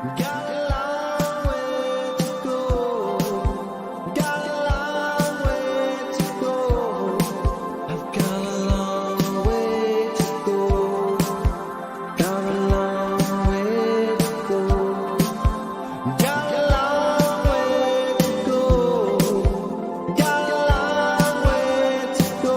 Got a long way to go. Got a long way to go. I've got a long way to go. Got a long way to go. Got a long way to go. Got a long way to go.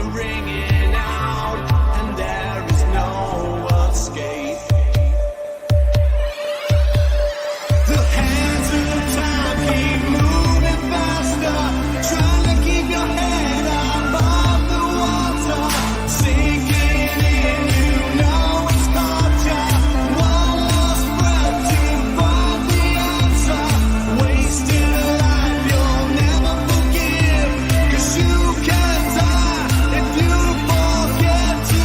are ringing out, and there is no escape. The hands of time keep moving faster, trying to keep your head above the water, sinking in, you know it's caught ya. One last breath to find the answer, wasted a life you'll never forgive, 'cause you can't die if you forget to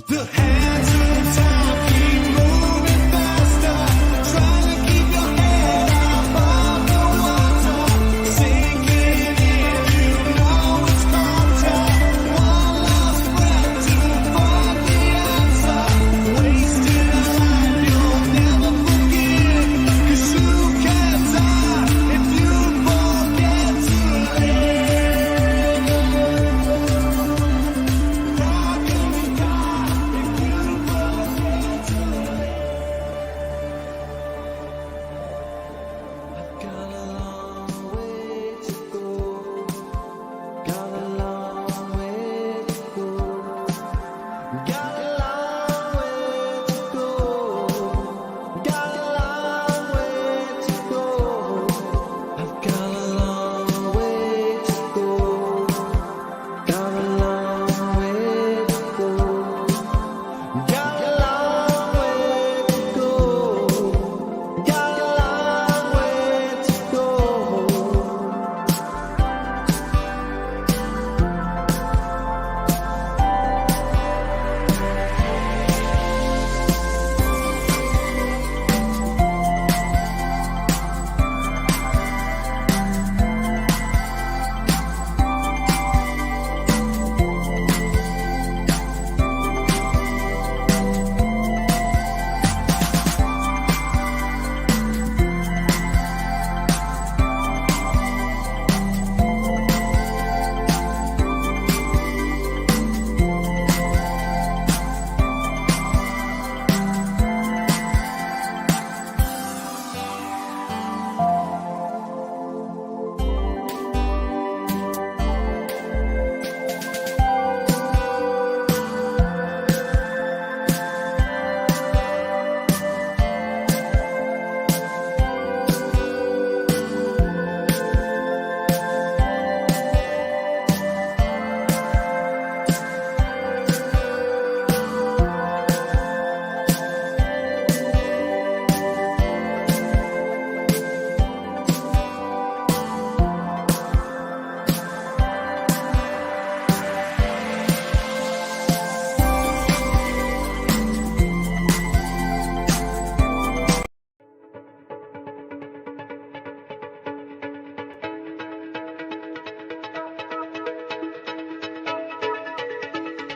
the hands of time keep moving faster, trying to keep your head above the water, sinking in, you know it's caught ya. One last breath to find the answer, wasted a life you'll never forgive, 'cause you can't die if you forget to live. How can we die if you forget to live? I've got a long way to go. Got a long way to go. Got a long way to go. Got a long way to go. I've got a long way to go. Got a long way to go. Got a long way to go. Got a long way to go.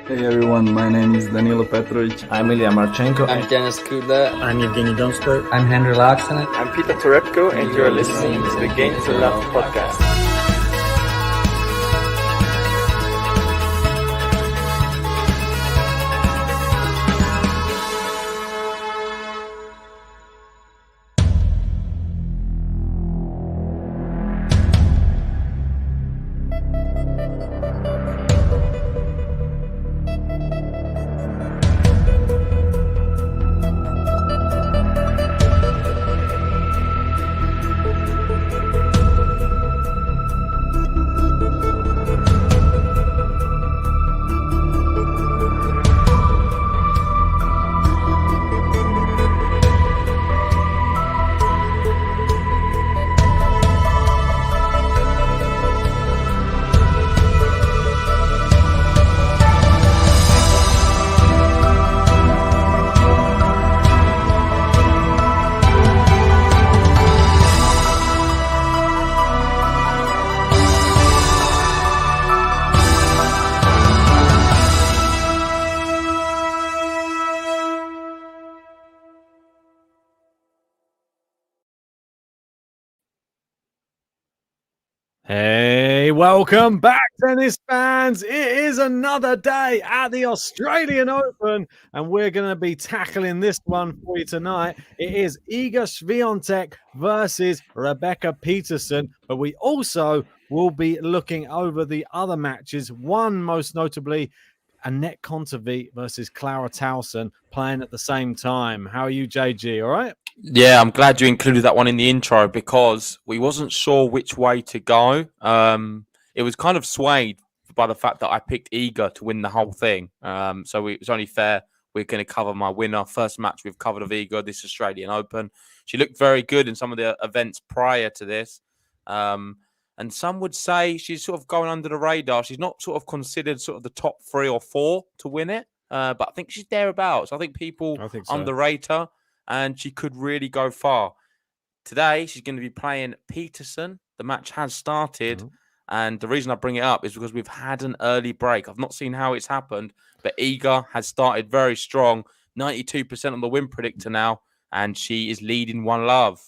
Hey everyone, my name is Danilo Petrovic. I'm Ilya Marchenko. I'm Denis Kudla. I'm Evgeny Donskoy. I'm Henry Laaksonen. I'm Peter Torebko, and you are listening to the Game to Love podcast. Hey, welcome back, tennis fans. It is another day at the Australian Open, and we're going to be tackling this one for you tonight. It is Iga SWIATEK versus Rebecca Peterson, but we also will be looking over the other matches. One, most notably, Anett KONTAVEIT versus Clara TAUSON playing at the same time. How are you, JG? All right? Yeah, I'm glad you included that one in the intro because we wasn't sure which way to go. It was kind of swayed by the fact that I picked Iga to win the whole thing. It's only fair we're going to cover my winner. First match we've covered of Iga, this Australian Open. She looked very good in some of the events prior to this. And some would say she's sort of going under the radar. She's not sort of considered sort of the top 3 or 4 to win it. But I think she's thereabouts. I think people underrate her. And she could really go far. Today, she's going to be playing Peterson. The match has started. And the reason I bring it up is because we've had an early break. I've not seen how it's happened, but Iga has started very strong. 92% on the win predictor now, and she is leading 1-love.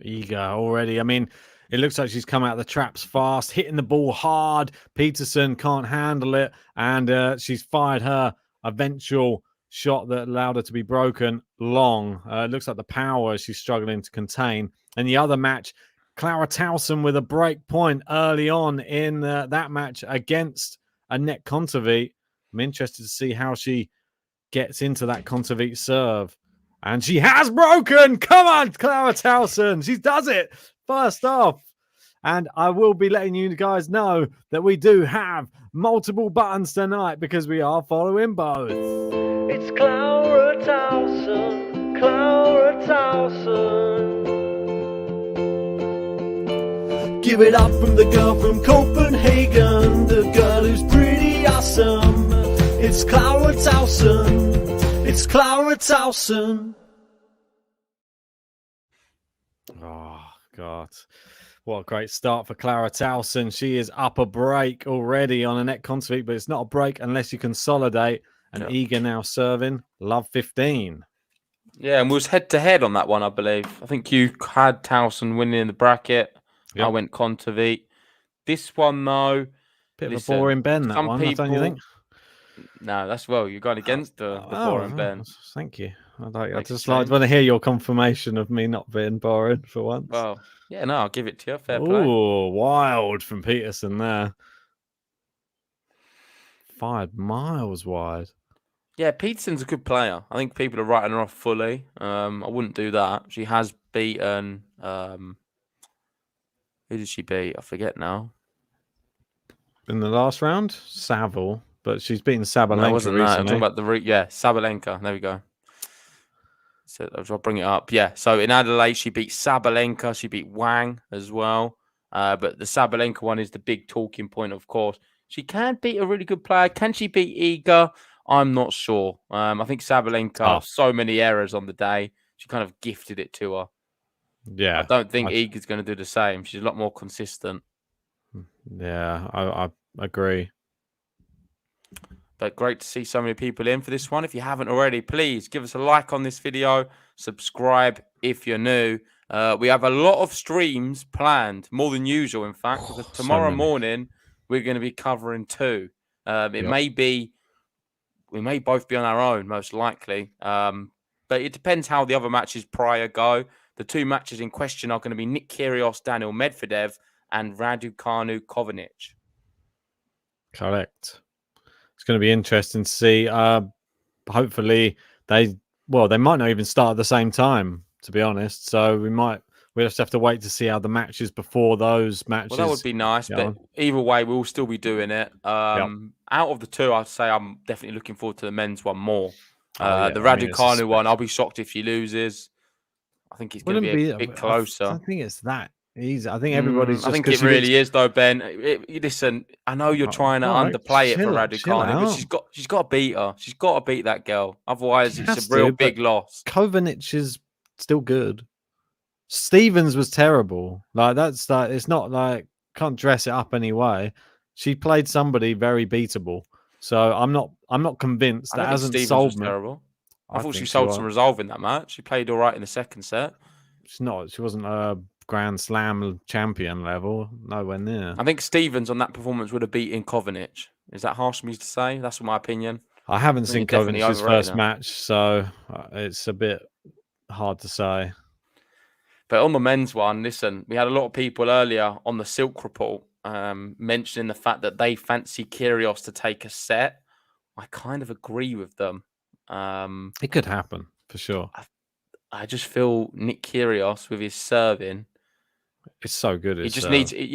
Iga already. I mean, it looks like she's come out of the traps fast, hitting the ball hard. Peterson can't handle it, and she's fired her eventual shot that allowed her to be broken long. It looks like the power she's struggling to contain. And the other match, Clara TAUSON with a break point early on in that match against Anett KONTAVEIT. I'm interested to see how she gets into that KONTAVEIT serve. And she has broken. Come on, Clara TAUSON. She does it. First off, and I will be letting you guys know that we do have multiple buttons tonight because we are following both. It's Clara TAUSON, Clara TAUSON. Give it up from the girl from Copenhagen, the girl who's pretty awesome. It's Clara TAUSON, it's Clara TAUSON. Oh, God. What a great start for Clara TAUSON. She is up a break already on Anett KONTAVEIT, but it's not a break unless you consolidate. And Iga now serving love 15. Yeah, and we was head-to-head on that one, I believe. I think you had TAUSON winning in the bracket. I went KONTAVEIT. This one, though... Bit of a boring Ben, that one, don't you think? No, that's you're going against the boring Ben. Thank you. I just want to hear your confirmation of me not being boring for once. Well, yeah, no, I'll give it to you. Fair play. Oh, wild from Peterson there. 5 miles wide. Yeah, Peterson's a good player. I think people are writing her off fully. I wouldn't do that. She has beaten... who did she beat? I forget now. In the last round? Saville. But she's beaten Sabalenka No, it wasn't recently. that. I'm talking about Sabalenka. There we go. So I'll bring it up. Yeah, so in Adelaide, she beat Sabalenka. She beat Wang as well. But the Sabalenka one is the big talking point, of course. She can beat a really good player. Can she beat Iga? I'm not sure. I think Sabalenka, so many errors on the day. She kind of gifted it to her. Yeah. I don't think Iga's going to do the same. She's a lot more consistent. Yeah, I agree. But great to see so many people in for this one. If you haven't already, please give us a like on this video. Subscribe if you're new. We have a lot of streams planned, more than usual, in fact. Because tomorrow morning, we're going to be covering 2. We may both be on our own, most likely. But it depends how the other matches prior go. The 2 matches in question are going to be Nick Kyrgios, Daniel Medvedev, and Raducanu Kovanic. Correct. It's going to be interesting to see. Hopefully, they might not even start at the same time, to be honest. So we'll just have to wait to see how the matches before those matches. Well, that would be nice, but either way, we'll still be doing it. Out of the 2, I'd say I'm definitely looking forward to the men's one more. The Raducanu one, I'll be shocked if she loses. I think it's going to be a bit closer. I think it's that easy. I think everybody's. I think it really is, though, Ben. Listen, I know you're trying to underplay it for Raducanu, but she's got to beat her. She's got to beat that girl. Otherwise, it's a real big loss. Kovanic is still good. Stevens was terrible. It's not like can't dress it up anyway. She played somebody very beatable. So I'm not convinced. That hasn't sold me. Terrible. I thought she think sold was. some resolve in that match. She played all right in the second set. She's not. She wasn't a Grand Slam champion level. Nowhere near. I think Stevens on that performance would have beaten Kovinic. Is that harsh for me to say? That's my opinion. I haven't I think seen you're definitely Kovanic's overrating first her. match, so it's a bit hard to say. But on the men's one, listen, we had a lot of people earlier on the Silk report mentioning the fact that they fancy Kyrgios to take a set. I kind of agree with them. It could happen for sure. I just feel Nick Kyrgios with his serving. It's so good. He just needs, it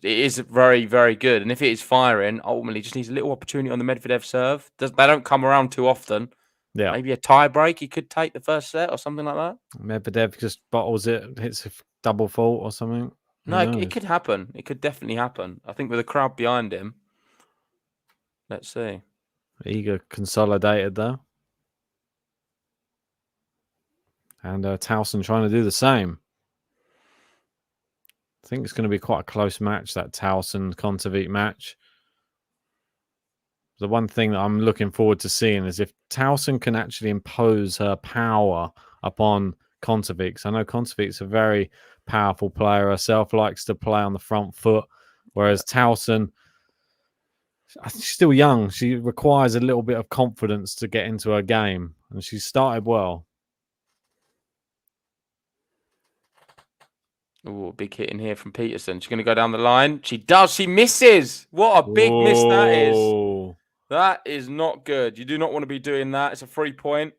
is very, very good. And if it is firing, ultimately just needs a little opportunity on the Medvedev serve. They don't come around too often. Yeah. Maybe a tie break, he could take the first set or something like that. Medvedev just bottles it, hits a double fault or something. No, it could happen. It could definitely happen. I think with a crowd behind him. Let's see. Iga consolidated though. And Tauson trying to do the same. I think it's going to be quite a close match, that Tauson Kontaveit match. The one thing that I'm looking forward to seeing is if Tauson can actually impose her power upon Kontaveit. Because I know Kontaveit's a very powerful player herself, likes to play on the front foot. Whereas Tauson, she's still young. She requires a little bit of confidence to get into her game. And she started well. Oh, big hit in here from Peterson. She's going to go down the line. She does. She misses. What a big miss that is. Whoa. That is not good. You do not want to be doing that. It's a 3 point.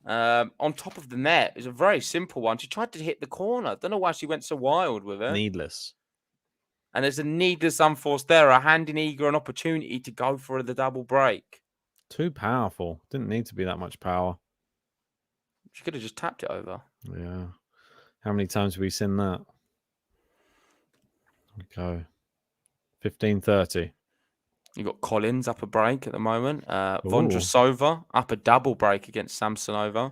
On top of the net. It's a very simple one. She tried to hit the corner. Don't know why she went so wild with it. Needless. And there's a needless unforced error, handing Iga an opportunity to go for the double break. Too powerful. Didn't need to be that much power. She could have just tapped it over. Yeah. How many times have we seen that? Okay. 15:30. You've got Collins up a break at the moment. Vondrasova up a double break against Samsonova.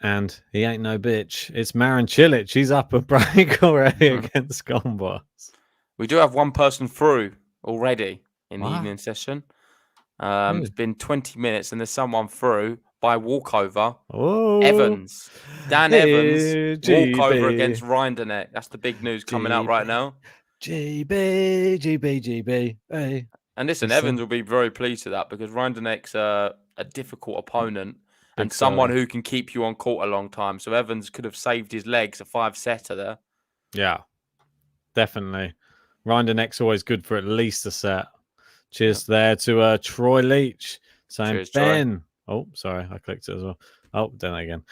And he ain't no bitch. It's Marin Cilic. He's up a break already against Gombos. We do have one person through already in the Wow. evening session. It's been 20 minutes and there's someone through by walkover. Oh, Evans. Dan Evans. GB. Walkover against Rinderneck. That's the big news coming out right now. GB. Hey. And listen, Evans will be very pleased with that because Rinderneck's a difficult opponent and Big someone fella. who can keep you on court a long time. So Evans could have saved his legs a 5-setter there. Yeah, definitely. Rinderneck's always good for at least a set. Cheers there to Troy Leach saying, Cheers, Troy. Ben. Oh, sorry, I clicked it as well. Oh, done it again.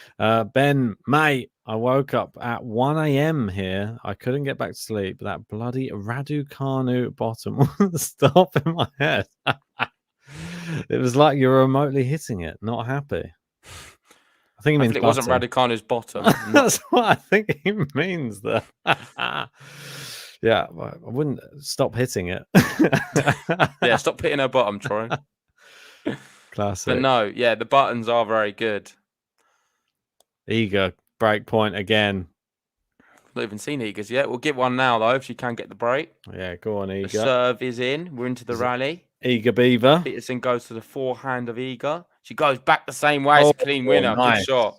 Ben, mate, I woke up at 1 a.m. here. I couldn't get back to sleep. That bloody Raducanu bottom wouldn't stop in my head. It was like you were remotely hitting it. Not happy. I think he means Hopefully it wasn't bottom. Raducanu's bottom. That's what I think he means there. Yeah, well, I wouldn't stop hitting it. Yeah, stop hitting her bottom, Troy. Classic. But no, yeah, the buttons are very good. Iga, break point again. Not even seen Iga's yet. We'll get one now, though, if she can get the break. Yeah, go on, The Iga. serve is in. We're into the rally. Iga Beaver. Peterson goes to the forehand of Iga. She goes back the same way. It's a clean winner. Nice. Good shot.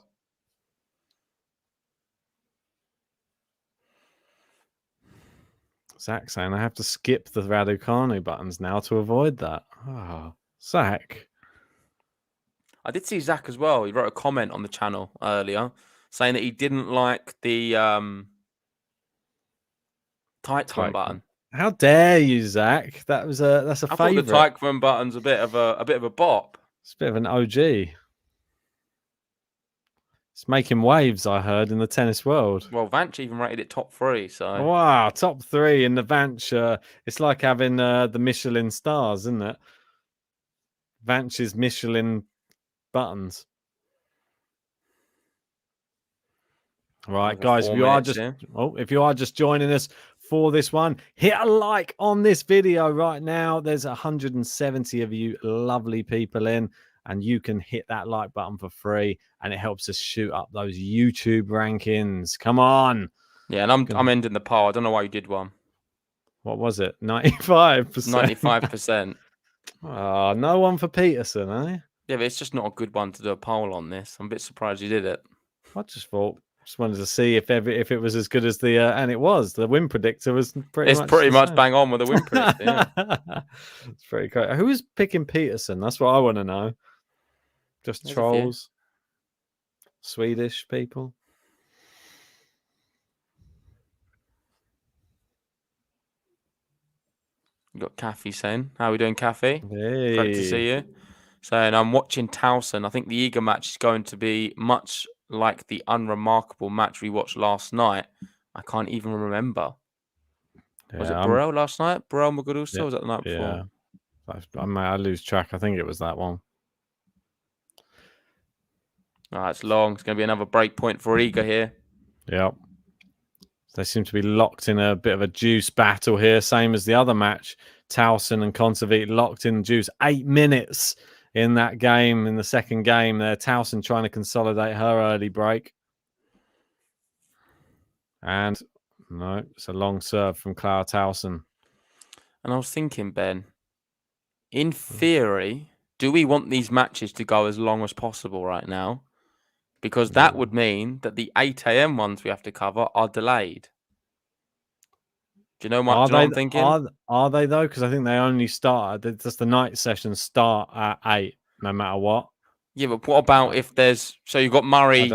Zach saying I have to skip the Raducanu buttons now to avoid that. Oh, Zach. I did see Zach as well. He wrote a comment on the channel earlier saying that he didn't like the Teichmann button. How dare you, Zach? That's a I thought favourite. the Teichmann button's a bit of a bop. It's a bit of an OG. It's making waves, I heard, in the tennis world. Well, Vance even rated it top 3. So Wow, top 3 in the Vance. It's like having the Michelin stars, isn't it? Vance's Michelin buttons. Right, Over guys, 4 if you are just joining us for this one, hit a like on this video right now. There's 170 of you lovely people in, and you can hit that like button for free, and it helps us shoot up those YouTube rankings. Come on. yeah, and I'm ending the poll. I don't know why you did one. What was it? 95%. 95%. Oh, no one for Peterson, eh? Yeah, but it's just not a good one to do a poll on this. I'm a bit surprised you did it. I just wanted to see if it was as good as the and it was. The win predictor was pretty It's much pretty the much same. bang on with the win predictor. Yeah. It's pretty cool. Who's picking Peterson? That's what I want to know. Just There's a few. trolls, Swedish people. You got Kathy saying, "How are we doing, Kathy? Hey. Great to see you." Saying, "I'm watching Tauson. I think the Iga match is going to be much like the unremarkable match we watched last night. I can't even remember. Was it Burrell last night? Burrell Muguruza? Yeah, Was that the night before? Yeah, I lose track. I think it was that one. It's long. It's going to be another break point for Iga here. Yep. They seem to be locked in a bit of a juice battle here, same as the other match. Tauson and KONTAVEIT locked in juice. 8 minutes in that game, in the second game there. Tauson trying to consolidate her early break. And no, it's a long serve from Clara TAUSON. And I was thinking, Ben, in theory, do we want these matches to go as long as possible right now? Because that would mean that the 8 a.m. ones we have to cover are delayed. Do you know what I'm thinking? Are they though? Because I think they only start. Just the night sessions start at 8, no matter what. Yeah, but what about if there's you've got Murray,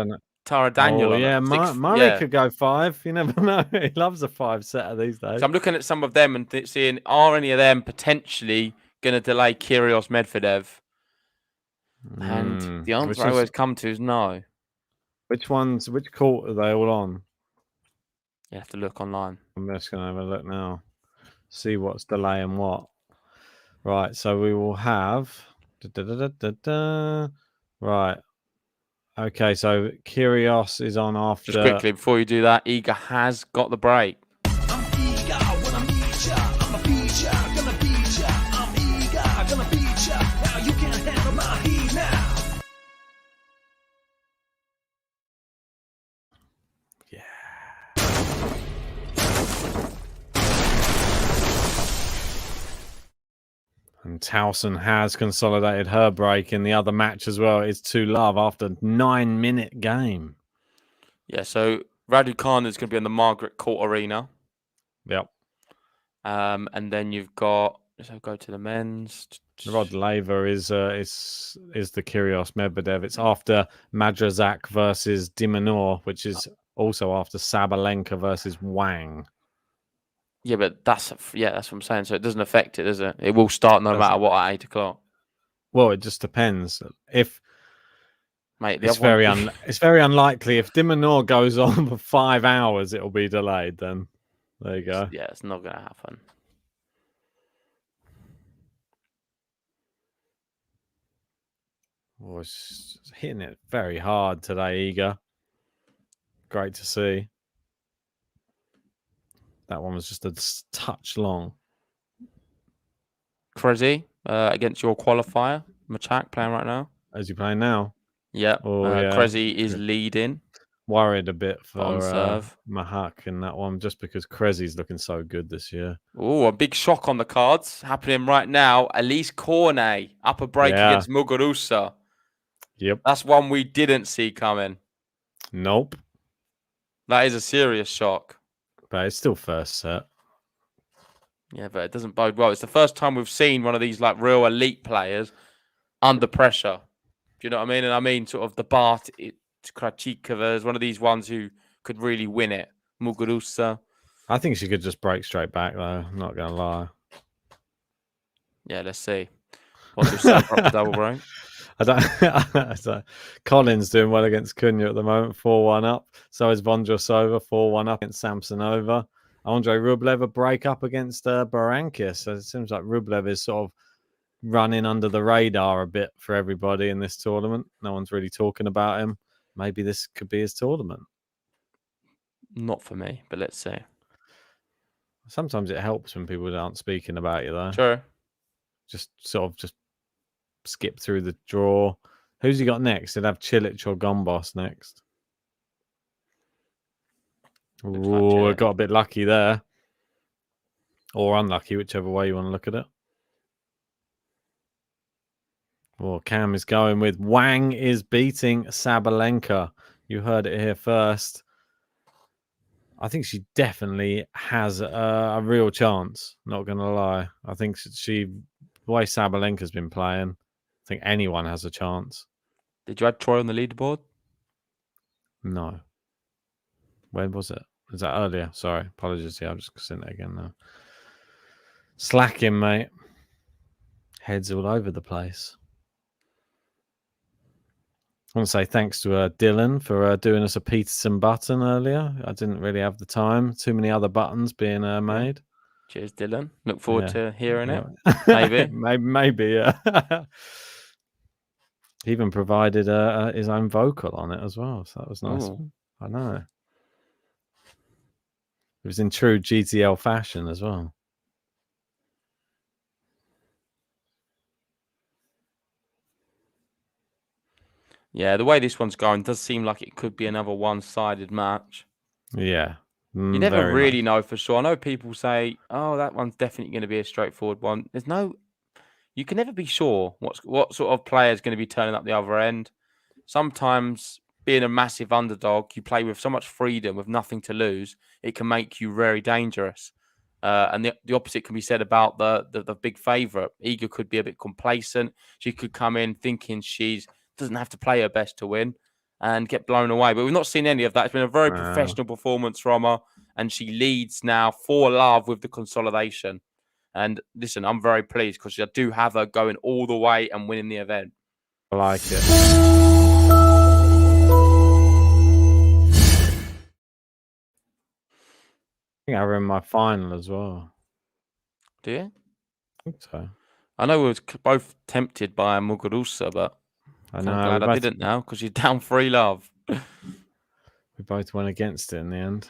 Tara Daniel? Oh yeah, Murray could go 5. You never know. He loves a 5 setter these days. So I'm looking at some of them and seeing, are any of them potentially going to delay Kyrgios Medvedev? And the answer I always come to is no. Which court are they all on? You have to look online. I'm just going to have a look now. See what's delaying what. Right, so we will have... Right. Okay, so Kyrgios is on after... Just quickly, before you do that, Iga has got the break. I'm eager when I meet ya. I'm a feature, gonna beat ya. I'm eager, gonna beat ya. Now you can't handle my heat now. And Tauson has consolidated her break in the other match as well. It's 2-love after 9-minute game. Yeah, so Raducanu is going to be on the Margaret Court Arena. Yep. And then you've got, let's go to the men's. Rod Laver is the Kyrgios Medvedev. It's after Madrazak versus Dimanor, which is also after Sabalenka versus Wang. Yeah, but that's what I'm saying. So it doesn't affect it, does it? It will start no matter what at 8 o'clock. Well, it just depends. Mate, it's very unlikely. If Dimanor goes on for 5 hours, it will be delayed. Then there you go. Yeah, it's not going to happen. Oh, it's hitting it very hard today, Iga. Great to see. That one was just a touch long. Crezzy against your qualifier. Machak playing right now. As you playing now? Yeah. Crezzy is leading. Worried a bit for serve. Mahak in that one, just because Crezzy's looking so good this year. Oh, a big shock on the cards happening right now. Elise Cornet up a break against Muguruza. Yep. That's one we didn't see coming. Nope. That is a serious shock. But it's still first set. Yeah, but it doesn't bode well. It's the first time we've seen one of these like real elite players under pressure. Do you know what I mean? And I mean sort of the Bart Krachikova is one of these ones who could really win it. Muguruza. I think she could just break straight back though. I'm not going to lie. Yeah, let's see. What's your set up double break? I don't. Collins doing well against Cunha at the moment, 4-1 up. So is Vondrasova, 4-1 up against Samsonova. Andrei Rublev a break up against Barankis. So it seems like Rublev is sort of running under the radar a bit for everybody in this tournament. No one's really talking about him. Maybe this could be his tournament. Not for me, but let's see. Sometimes it helps when people aren't speaking about you, though. Sure. Just skip through the draw. Who's he got next? He'll have Cilic or Gombos next. Oh, got a bit lucky there. Or unlucky, whichever way you want to look at it. Well, Cam is going with Wang is beating Sabalenka. You heard it here first. I think she definitely has a real chance. Not going to lie. I think the way Sabalenka's been playing, I think anyone has a chance. Did you add Troy on the leaderboard? No. When was it? Was that earlier? Sorry. Apologies. Yeah, I'm just sitting there again now. Slacking, mate. Heads all over the place. I want to say thanks to Dylan for doing us a Peterson button earlier. I didn't really have the time. Too many other buttons being made. Cheers, Dylan. Look forward to hearing it. Maybe. Maybe. maybe, yeah. He even provided his own vocal on it as well. So that was nice. Ooh. I know. It was in true GTL fashion as well. Yeah, the way this one's going does seem like it could be another one-sided match. Yeah. You never really know for sure. I know people say, "Oh, that one's definitely going to be a straightforward one." You can never be sure what sort of player is going to be turning up the other end. Sometimes, being a massive underdog, you play with so much freedom, with nothing to lose. It can make you very dangerous. And the opposite can be said about the big favourite. Iga could be a bit complacent. She could come in thinking she doesn't have to play her best to win and get blown away. But we've not seen any of that. It's been a very professional performance from her, and she leads now 4-love with the consolidation. And listen, I'm very pleased because I do have her going all the way and winning the event. I like it. I think I were in my final as well. Do you? I think so. I know we were both tempted by Muguruza, but I know. I'm glad I didn't now because you're down 3-love. We both went against it in the end.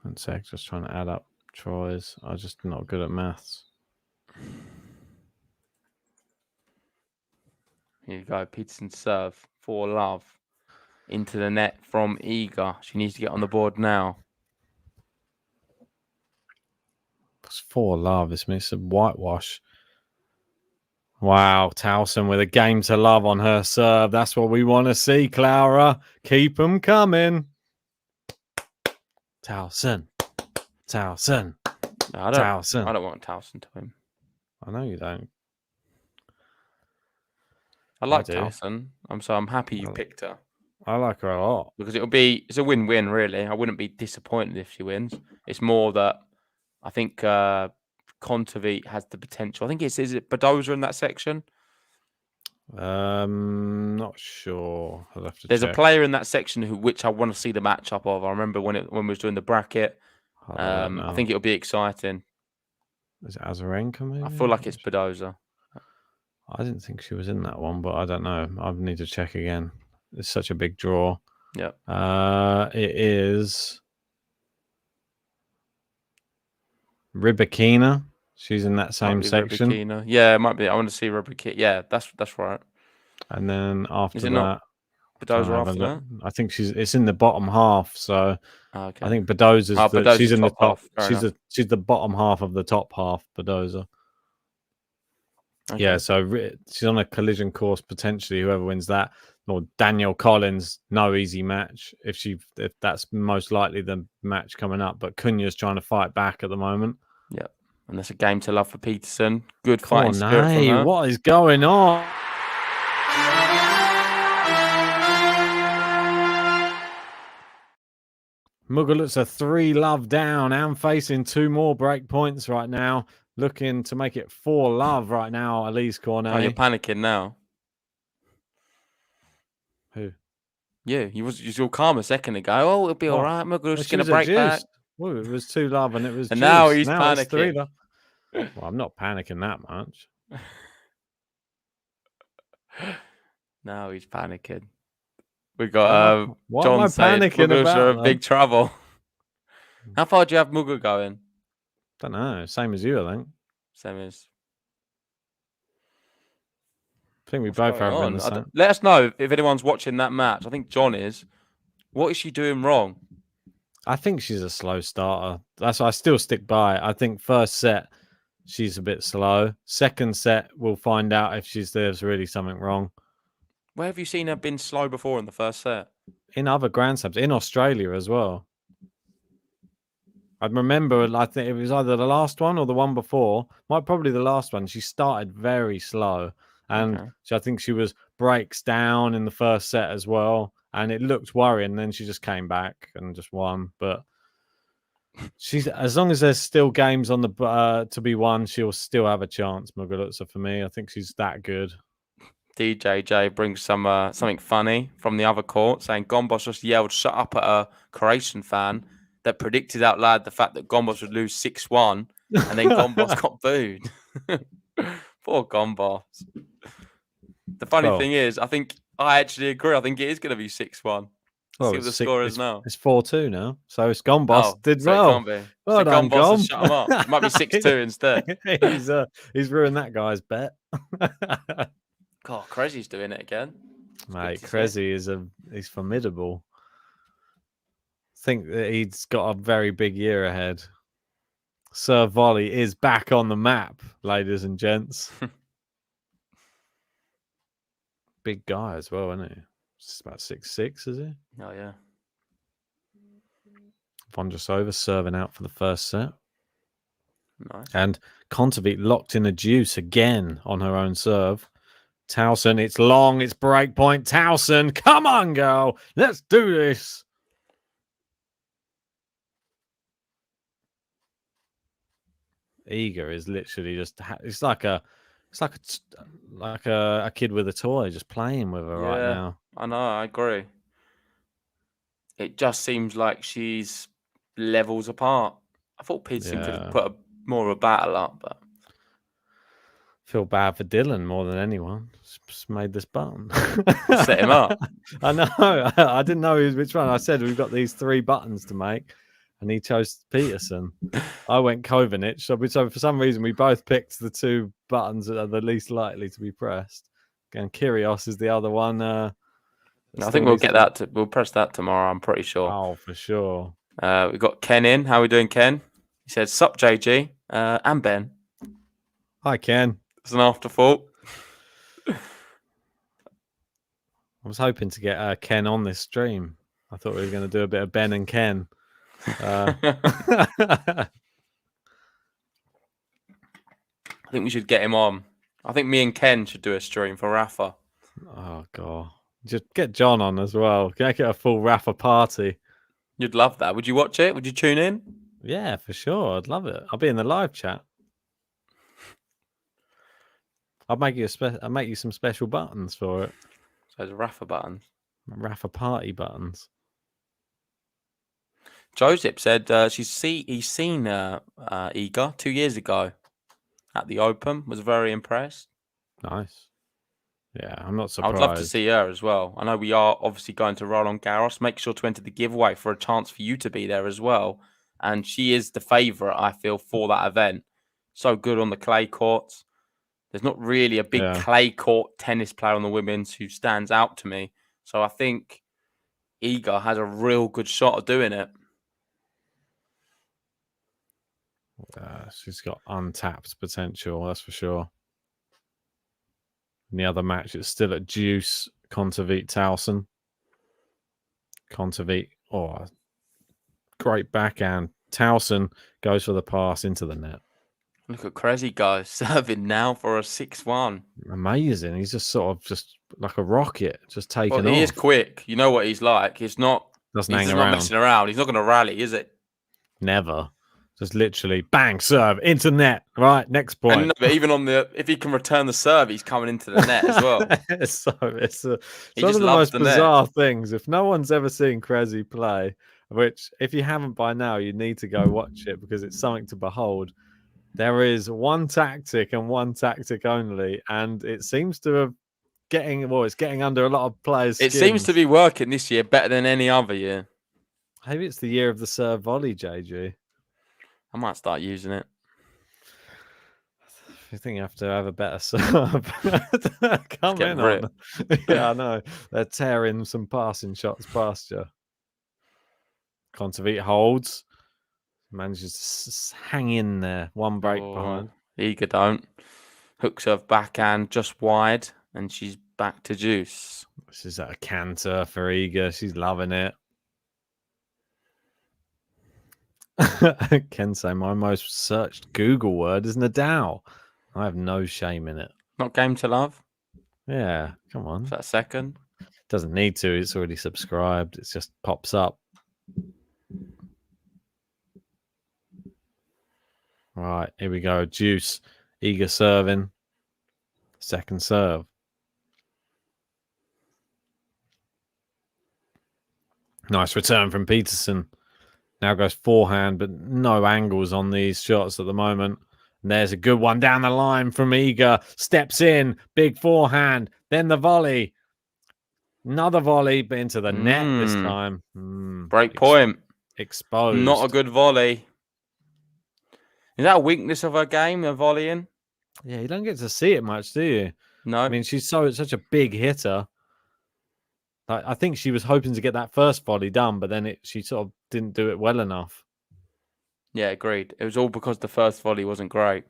One sec, just trying to add up Troy's. I'm just not good at maths. Here you go. Peterson serve 4-love into the net from Iga. She needs to get on the board now. It's 4-love. It's a whitewash. Wow, Tauson with a game to love on her serve. That's what we want to see, Clara. Keep them coming. Tauson. No, I don't want Tauson to win. I know you don't. I like Tauson. I'm happy you picked her. I like her a lot. Because it's a win-win, really. I wouldn't be disappointed if she wins. It's more that I think KONTAVEIT has the potential. I think is it Badoza in that section? Not sure. I'll have to There's check. a player in that section which I want to see the matchup of. I remember when we was doing the bracket. I think it'll be exciting. Is it Azarenka maybe? I feel like it's Badoza. I didn't think she was in that one, but I don't know. I need to check again. It's such a big draw. Yeah. It is Rybakina. She's in that same section. Rybakina. Yeah, it might be. I want to see Rybakina. Yeah, that's right. And then after Is it that, not Badoza after that? I think it's in the bottom half. So okay. I think Badoza's she's in the top. Half. She's the bottom half of the top half. Badoza. Okay. Yeah, so she's on a collision course potentially. Whoever wins that, or Danielle Collins, no easy match. If that's most likely the match coming up. But Cunha's trying to fight back at the moment. Yeah, and that's a game to love for Peterson. Good fighting spirit from her. What is going on? Muguruza 3-love down and facing 2 more break points right now. Looking to make it 4-love right now, Elise Cornet. Oh, you're panicking now. Who? Yeah, you was all calm a second ago. Oh, it'll be all right. Muguruza's going to break back. Well, it was 2-love and it was. And juice. now he's panicking. It's 3-love. Well, I'm not panicking that much. Now he's panicking. We got what John am I saying panicking about? In big trouble. How far do you have Mugu going? Don't know. Same as you, I think. Same as. I think we both have in the same. Let us know if anyone's watching that match. I think John is. What is she doing wrong? I think she's a slow starter. That's why I still stick by it. I think first set she's a bit slow. Second set, we'll find out if there's really something wrong. Where have you seen her been slow before in the first set? In other Grand Slams, in Australia as well. I remember, I think it was either the last one or the one before. Probably the last one. She started very slow. And Okay. I think she was breaks down in the first set as well. And it looked worrying. And then she just came back and just won. But she's, as long as there's still games on the to be won, she'll still have a chance, Muguruza, for me. I think she's that good. DJJ brings something funny from the other court, saying Gombos just yelled "shut up" at a Croatian fan that predicted out loud the fact that Gombos would lose 6-1, and then Gombos got booed. Poor Gombos. The funny Well, thing is, I actually agree. I think it is going to be 6-1. well, See what the score is now. It's 4-2 now. So it's Gombos did so well. It can't be. Well so done, Gombos Gom. has shut him up. It might be 6-2 instead. He's ruined that guy's bet. God, Crazy's doing it again. Mate, Crazy he's formidable. I think that he's got a very big year ahead. Sir Volley is back on the map, ladies and gents. Big guy as well, isn't he? It's about 6'6", is he? Oh, yeah. Vondrasova serving out for the first set. Nice. And Kontaveit locked in a deuce again on her own serve. Tauson, it's long, it's break point. Tauson, come on, girl. Let's do this. Iga is literally just, it's like a kid with a toy just playing with her right now. I know, I agree. It just seems like she's levels apart. I thought Peterson could have put more of a battle up, but feel bad for Dylan more than anyone. Just made this button. Set him up. I know. I didn't know which one. I said we've got these 3 buttons to make, and he chose Peterson. I went Kovanic. So for some reason, we both picked the 2 buttons that are the least likely to be pressed. And Kyrgios is the other one. I think we'll get that. We'll press that tomorrow. I'm pretty sure. Oh, for sure. We've got Ken in. How are we doing, Ken? He said, "Sup, JG and Ben." Hi, Ken. It's an afterthought. I was hoping to get Ken on this stream. I thought we were going to do a bit of Ben and Ken. I think we should get him on. I think me and Ken should do a stream for Rafa. Oh, God. Just get John on as well. Get a full Rafa party. You'd love that. Would you watch it? Would you tune in? Yeah, for sure. I'd love it. I'll be in the live chat. I'll make you some special buttons for it. So there's Rafa buttons. Rafa party buttons. Joseph said he's seen Iga 2 years ago at the Open. Was very impressed. Nice. Yeah, I'm not surprised. I'd love to see her as well. I know we are obviously going to Roland Garros. Make sure to enter the giveaway for a chance for you to be there as well. And she is the favourite, I feel, for that event. So good on the clay courts. There's not really a big clay court tennis player on the women's who stands out to me. So I think Iga has a real good shot of doing it. She's got untapped potential, that's for sure. In the other match, it's still at deuce. Kontaveit Tauson. Kontaveit, great backhand. Tauson goes for the pass into the net. Look at Crazy guys serving now for a 6-1. Amazing. He's just sort of like a rocket, just taking off. He is quick. You know what he's like. He's not not messing around. He's not going to rally, is it? Never. Just literally bang, serve into net. Right, next point. And but even if he can return the serve, he's coming into the net as well. It's one of the most bizarre things. If no one's ever seen Crazy play, which if you haven't by now, you need to go watch it because it's something to behold. There is one tactic and one tactic only, and it seems to have it's getting under a lot of players' skins. It seems to be working this year better than any other year. Maybe it's the year of the serve volley, JG. I might start using it. I think you have to have a better serve. Come in on. Yeah, I know. They're tearing some passing shots past you. Kontaveit holds. Manages to hang in there. One break behind. Iga don't. Hook serve backhand just wide, and she's back to deuce. This is a canter for Iga. She's loving it. Kensei, my most searched Google word is Nadal. I have no shame in it. Not game to love. Yeah, come on. Is that second? Doesn't need to. It's already subscribed. It just pops up. Right, here we go. Juice. Eager serving. Second serve. Nice return from Peterson. Now goes forehand, but no angles on these shots at the moment. And there's a good one down the line from Iga. Steps in. Big forehand. Then the volley. Another volley, but into the net this time. Break point. Exposed. Not a good volley. Is that a weakness of her game, her volleying? Yeah, you don't get to see it much, do you? No. I mean, she's such a big hitter. I think she was hoping to get that first volley done, but then she sort of didn't do it well enough. Yeah, agreed. It was all because the first volley wasn't great.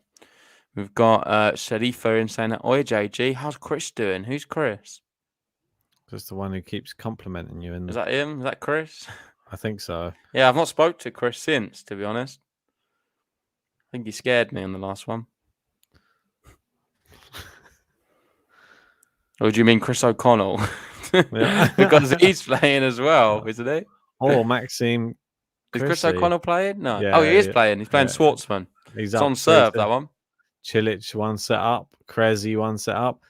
We've got Sharifa in saying, "Oi, JG, how's Chris doing? Who's Chris? Just the one who keeps complimenting you. Is that him? Is that Chris?" I think so. Yeah, I've not spoke to Chris since, to be honest. I think he scared me on the last one. Or do you mean Chris O'Connell? Yeah. Because he's playing as well, isn't he? Oh, Maxime. Is Chris Chrissy. O'Connell playing? No. Yeah, Oh, he is yeah, playing. He's playing yeah. Schwartzman. He's It's up on serve, 3-2. that one. Chilich one set up. Krezi one set up.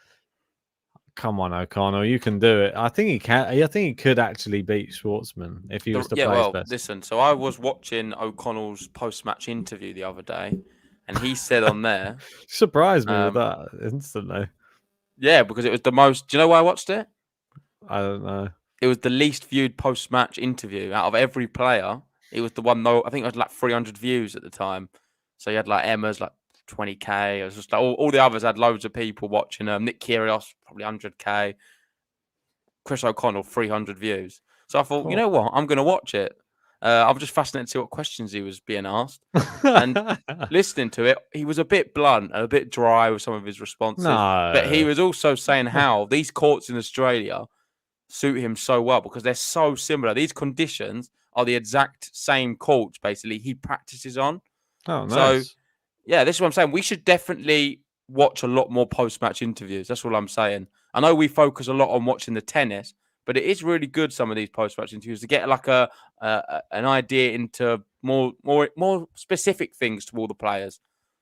Come on, O'Connell, you can do it. I think he can. I think he could actually beat Schwartzman if he was to play his best. Listen. So I was watching O'Connell's post-match interview the other day, and he said on there, Surprised me with that instantly. yeah, because it was the most. Do you know why I watched it? I don't know. It was the least viewed post-match interview out of every player. It was the one though. I think it was like 300 views at the time. So you had like Emma's like 20k. It was just like all the others had loads of people watching them. Nick Kyrgios probably 100k. Chris O'Connell 300 views. So I thought, Cool. you know what, I'm going to watch it. I was just fascinated to see what questions he was being asked. And listening to it, he was a bit blunt and a bit dry with some of his responses. No. But he was also saying how these courts in Australia suit him so well because they're so similar. These conditions are the exact same courts, basically, he practices on. Oh, nice. So, yeah, this is what I'm saying. We should definitely watch a lot more post-match interviews. That's all I'm saying. I know we focus a lot on watching the tennis, but it is really good, some of these post-match interviews, to get like an idea into more specific things to all the players.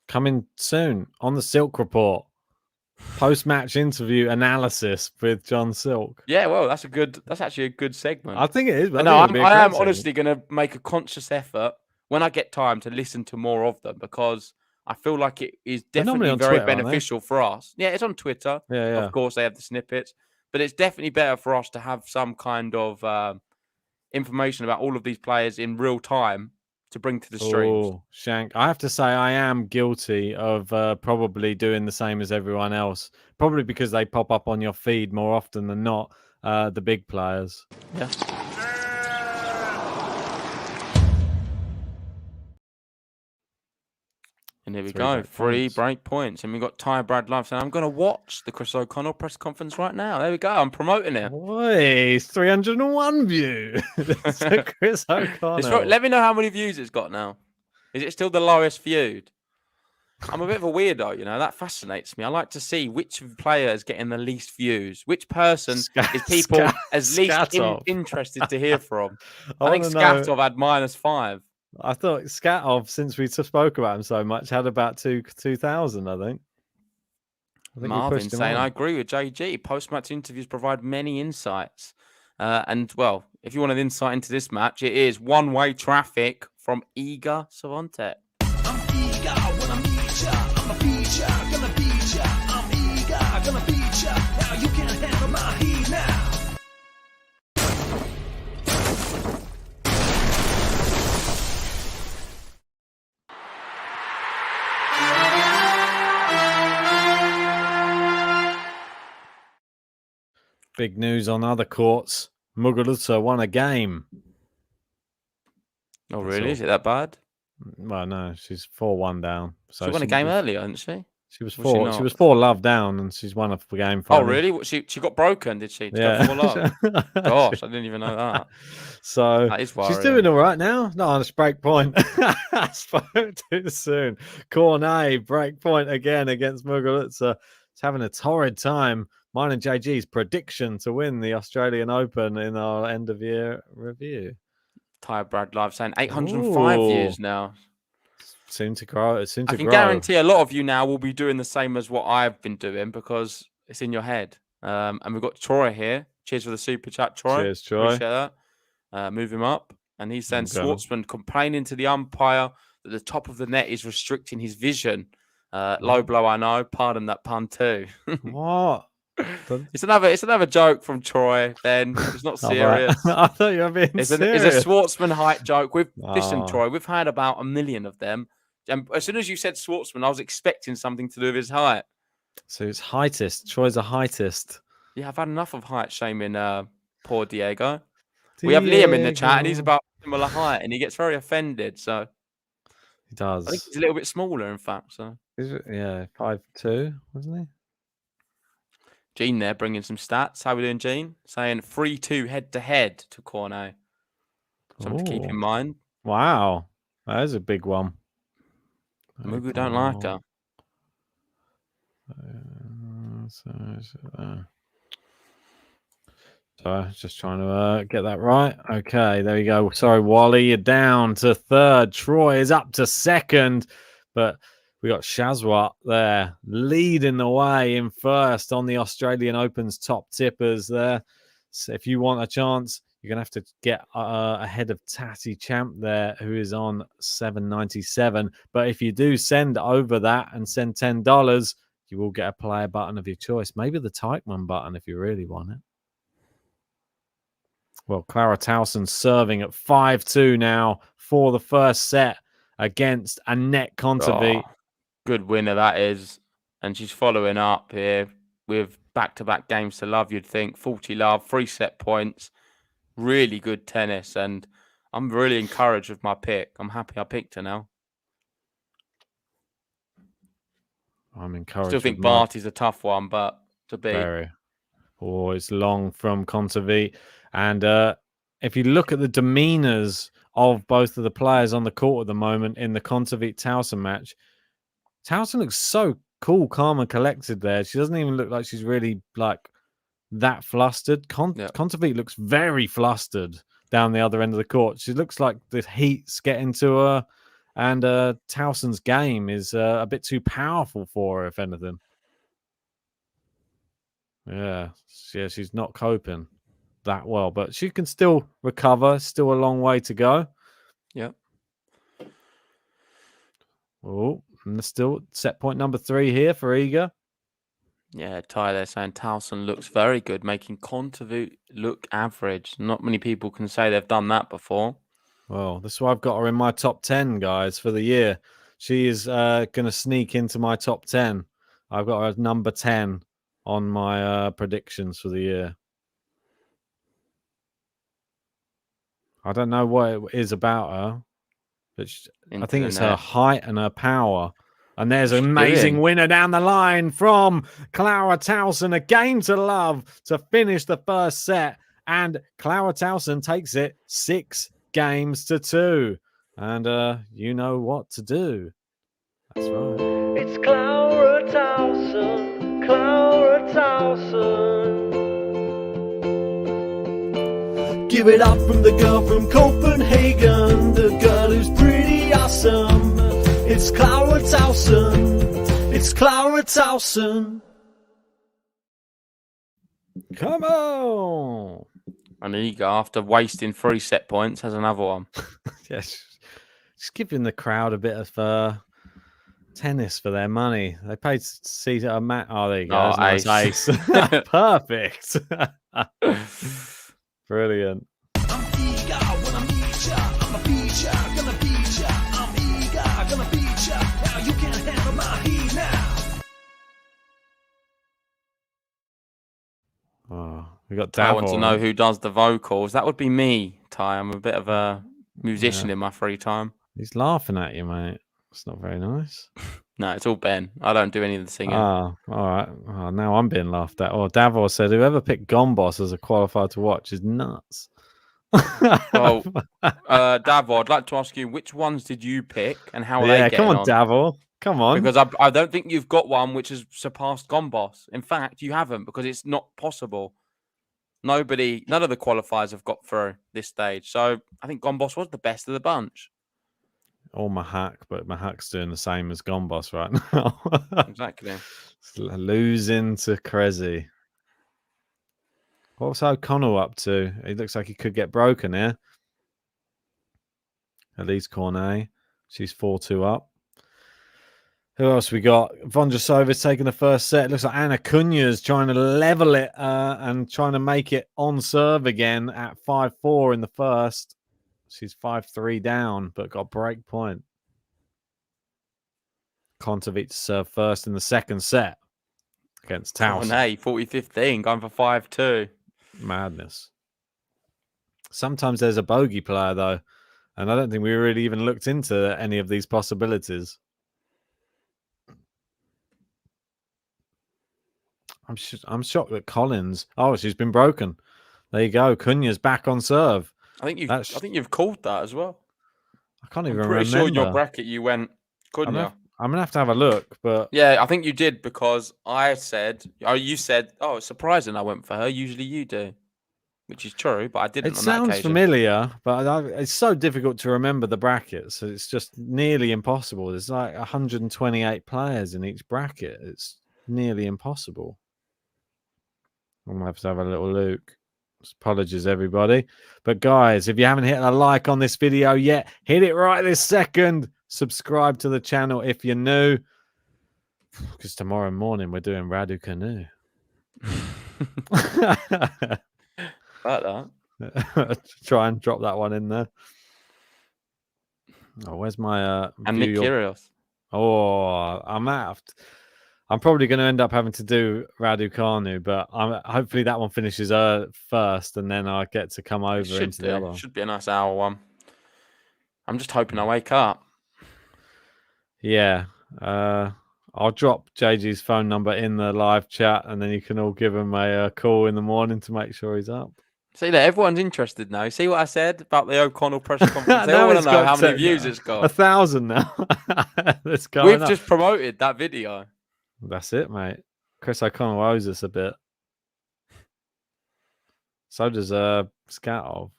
Coming soon on the Silk Report. Post-match interview analysis with John Silk. Yeah, well, that's actually a good segment. I think it is. But No, I am honestly going to make a conscious effort when I get time to listen to more of them because I feel like it is definitely on very Twitter, aren't they? beneficial for us. Yeah, it's on Twitter. Yeah. Of course, they have the snippets, but it's definitely better for us to have some kind of information about all of these players in real time to bring to the streams. Oh, Shank. I have to say I am guilty of probably doing the same as everyone else. Probably because they pop up on your feed more often than not, the big players. Yeah. And here we go. 3 break points. And we've got Ty Brad Live saying, I'm going to watch the Chris O'Connell press conference right now. There we go. I'm promoting it. Boy, 301 views. So Chris O'Connell. Let me know how many views it's got now. Is it still the lowest viewed? I'm a bit of a weirdo, you know. That fascinates me. I like to see which player is getting the least views. Which person is people as least interested to hear from. I think Skatov had -5. I thought Skatov, since we spoke about him so much, had about 2,000, I think. Marvin saying, I agree with JG. Post-match interviews provide many insights. And, well, if you want an insight into this match, it is one-way traffic from Iga SWIATEK. I'm eager when I meet ya. I'm a feature, gonna beat ya. I'm eager, gonna beat ya. Now you can't handle my heat now. Big news on other courts. Muguruza won a game. Oh, really? Is it that bad? Well, no, she's 4-1 down. So She won a game earlier, didn't she? She was Was she 4. She not? was 4-love down, and she's won a game Oh, finally. really? What, she got broken, did she? To go Yeah. 4-love? Gosh, I didn't even know that. So That is she's worrying. doing all right now. No, it's break point. I spoke too soon. Cornet break point again against Muguruza. It's having a torrid time. Mine and JG's prediction to win the Australian Open in our end of year review. Ty Brad Live saying 805 years now. Soon to grow. It's soon to I can grow. guarantee a lot of you now will be doing the same as what I've been doing because it's in your head. And we've got Troy here. Cheers for the super chat, Troy. Cheers, Troy. Appreciate that. Move him up. And he's saying I'm going. Schwartzman complaining to the umpire that the top of the net is restricting his vision. Low blow, I know. Pardon that pun too. What? It's another joke from Troy, Ben. It's not serious. I thought you were being serious. It's a Schwartzman height joke. Listen, Troy, we've had about 1 million of them. And as soon as you said Schwartzman, I was expecting something to do with his height. So it's heightist. Troy's a heightist. Yeah, I've had enough of height shaming poor Diego. We have Liam in the chat, and he's about similar height, and he gets very offended. So he does. I think he's a little bit smaller, in fact. So yeah, 5'2", wasn't he? Gene there bringing some stats. How we doing, Gene? Saying 3-2 head-to-head to Cornet. Something to keep in mind. Wow. That is a big one. Mugu don't like her. So just trying to get that right. Okay, there you go. Sorry, Wally, you're down to third. Troy is up to second, but we got Shazwat there leading the way in first on the Australian Open's top tippers there. So if you want a chance, you're going to have to get ahead of Tatty Champ there, who is on $7.97. But if you do send over that and send $10, you will get a player button of your choice. Maybe the Teichmann button if you really want it. Well, Clara Tauson serving at 5-2 now for the first set against Anett KONTAVEIT. Oh, good winner that is. And she's following up here with back-to-back games to love, you'd think. 40 love, 3 set points. Really good tennis. And I'm really encouraged with my pick. I'm happy I picked her now. I'm encouraged. Still think Barty's a tough one, but to beat. Very. Oh, it's long from KONTAVEIT. And if you look at the demeanors of both of the players on the court at the moment in the KONTAVEIT-Tauson match, Tauson looks so cool, calm, and collected there. She doesn't even look like she's really like that flustered. KONTAVEIT looks very flustered down the other end of the court. She looks like the heat's getting to her, and Tauson's game is a bit too powerful for her, if anything. Yeah, she's not coping that well, but she can still recover. Still a long way to go. Yep. Oh, and still set point number 3 here for Iga. Yeah, Ty there saying Tauson looks very good, making KONTAVEIT look average. Not many people can say they've done that before. Well, that's why I've got her in my top 10, guys, for the year. She is going to sneak into my top 10. I've got her as number 10 on my predictions for the year. I don't know what it is about her, but I think it's her height and her power. And there's an amazing winner down the line from Clara Tauson, a game to love to finish the first set. And Clara Tauson takes it 6-2. And you know what to do. That's right. It's Clara Tauson, Clara Tauson. Give it up from the girl from Copenhagen, the girl who's pretty awesome. It's Clara Tauson, it's Clara Tauson. Come on. And Iga, after wasting 3 set points, has another one. Yes. Just giving the crowd a bit of tennis for their money. They paid to see a match. Oh, there you go. Oh, That's nice. Perfect. Brilliant. I'm eager when I meet ya. I'm a feature, gonna beat ya. I'm eager, gonna beat ya. Now you can't handle my heat now. Oh, we got I want to Davor. know who does the vocals. That would be me, Ty. I'm a bit of a musician in my free time. He's laughing at you, mate. It's not very nice. No, it's all Ben. I don't do any of the singing. Ah, all right. Oh, now I'm being laughed at. Oh, Davor said whoever picked Gombos as a qualifier to watch is nuts. Well, Davo, I'd like to ask you, which ones did you pick and how are they yeah, getting come on, Davor. Come on. Because I don't think you've got one which has surpassed Gombos. In fact, you haven't because it's not possible. None of the qualifiers have got through this stage. So I think Gombos was the best of the bunch. Or Mahak, but Mahak's doing the same as Gombos right now. Exactly. Losing to Crezzy. What's O'Connell up to? He looks like he could get broken here. Elise Cornet. She's 4-2 up. Who else we got? Vondrasova's taking the first set. It looks like Anna Cunha's trying to level it and trying to make it on serve again at 5-4 in the first. She's 5-3 down, but got break point. Kontaveit to serve first in the second set against Tauson. Cornet, 40-15, going for 5-2. Madness. Sometimes there's a bogey player, though, and I don't think we really even looked into any of these possibilities. I'm shocked that Collins. Oh, she's been broken. There you go. Cunha's back on serve. I think you've called that as well. I can't even I'm remember. pretty sure in your bracket you went Cunha. I'm gonna have to have a look, but yeah, I think you did because I said, you said, oh, it's surprising I went for her. Usually you do, which is true, but I didn't. It on that sounds occasion. familiar, but it's so difficult to remember the brackets. It's just nearly impossible. There's like 128 players in each bracket. It's nearly impossible. I'm gonna have to have a little look. Apologies, everybody. But guys, if you haven't hit a like on this video yet, hit it right this second. Subscribe to the channel if you're new. Because tomorrow morning we're doing Raducanu. Like that. Try and drop that one in there. Oh, where's my and Nick Kyrgios? Oh, I'm probably going to end up having to do Raducanu, but hopefully that one finishes first, and then I get to come over into the other one. Should be a nice hour one. I'm just hoping I wake up. Yeah. I'll drop JG's phone number in the live chat, and then you can all give him a call in the morning to make sure he's up. See that everyone's interested now. See what I said about the O'Connell press conference? They all want to know how many views it's got. 1,000 now. We've just promoted that video. That's it, mate. Chris O'Connell owes us a bit. So does Skatov.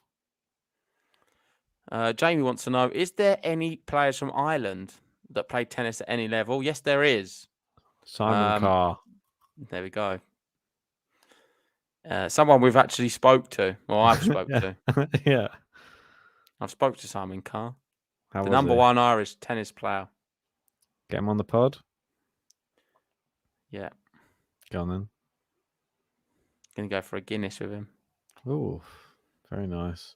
Jamie wants to know, is there any players from Ireland that play tennis at any level? Yes, there is. Simon Carr. There we go. Someone we've actually spoke to. Well, I've spoke to. Yeah. I've spoke to Simon Carr. How the was number he? one Irish tennis player. Get him on the pod. Yeah. Go on then. Gonna go for a Guinness with him. Ooh, very nice.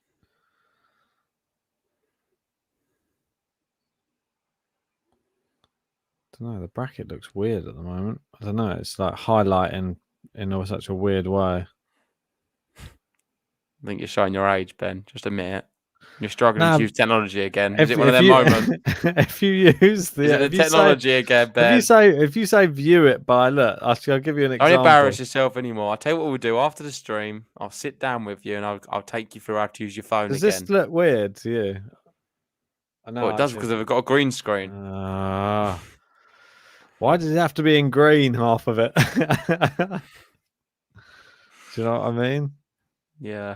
I don't know. The bracket looks weird at the moment. I don't know. It's like highlighting in such a weird way. I think you're showing your age, Ben. Just admit it. You're struggling to use technology again. Is If- it one of if them you- moments? If you use the, Is it if the you technology again, Ben? if you say view it by look, I'll give you an Don't example. embarrass yourself anymore. I'll tell you what we'll do after the stream. I'll sit down with you and I'll take you through how to use your phone Does again. this look weird to you? I know Well, it does because they've got a green screen. Why does it have to be in green, half of it? Do you know what I mean? Yeah.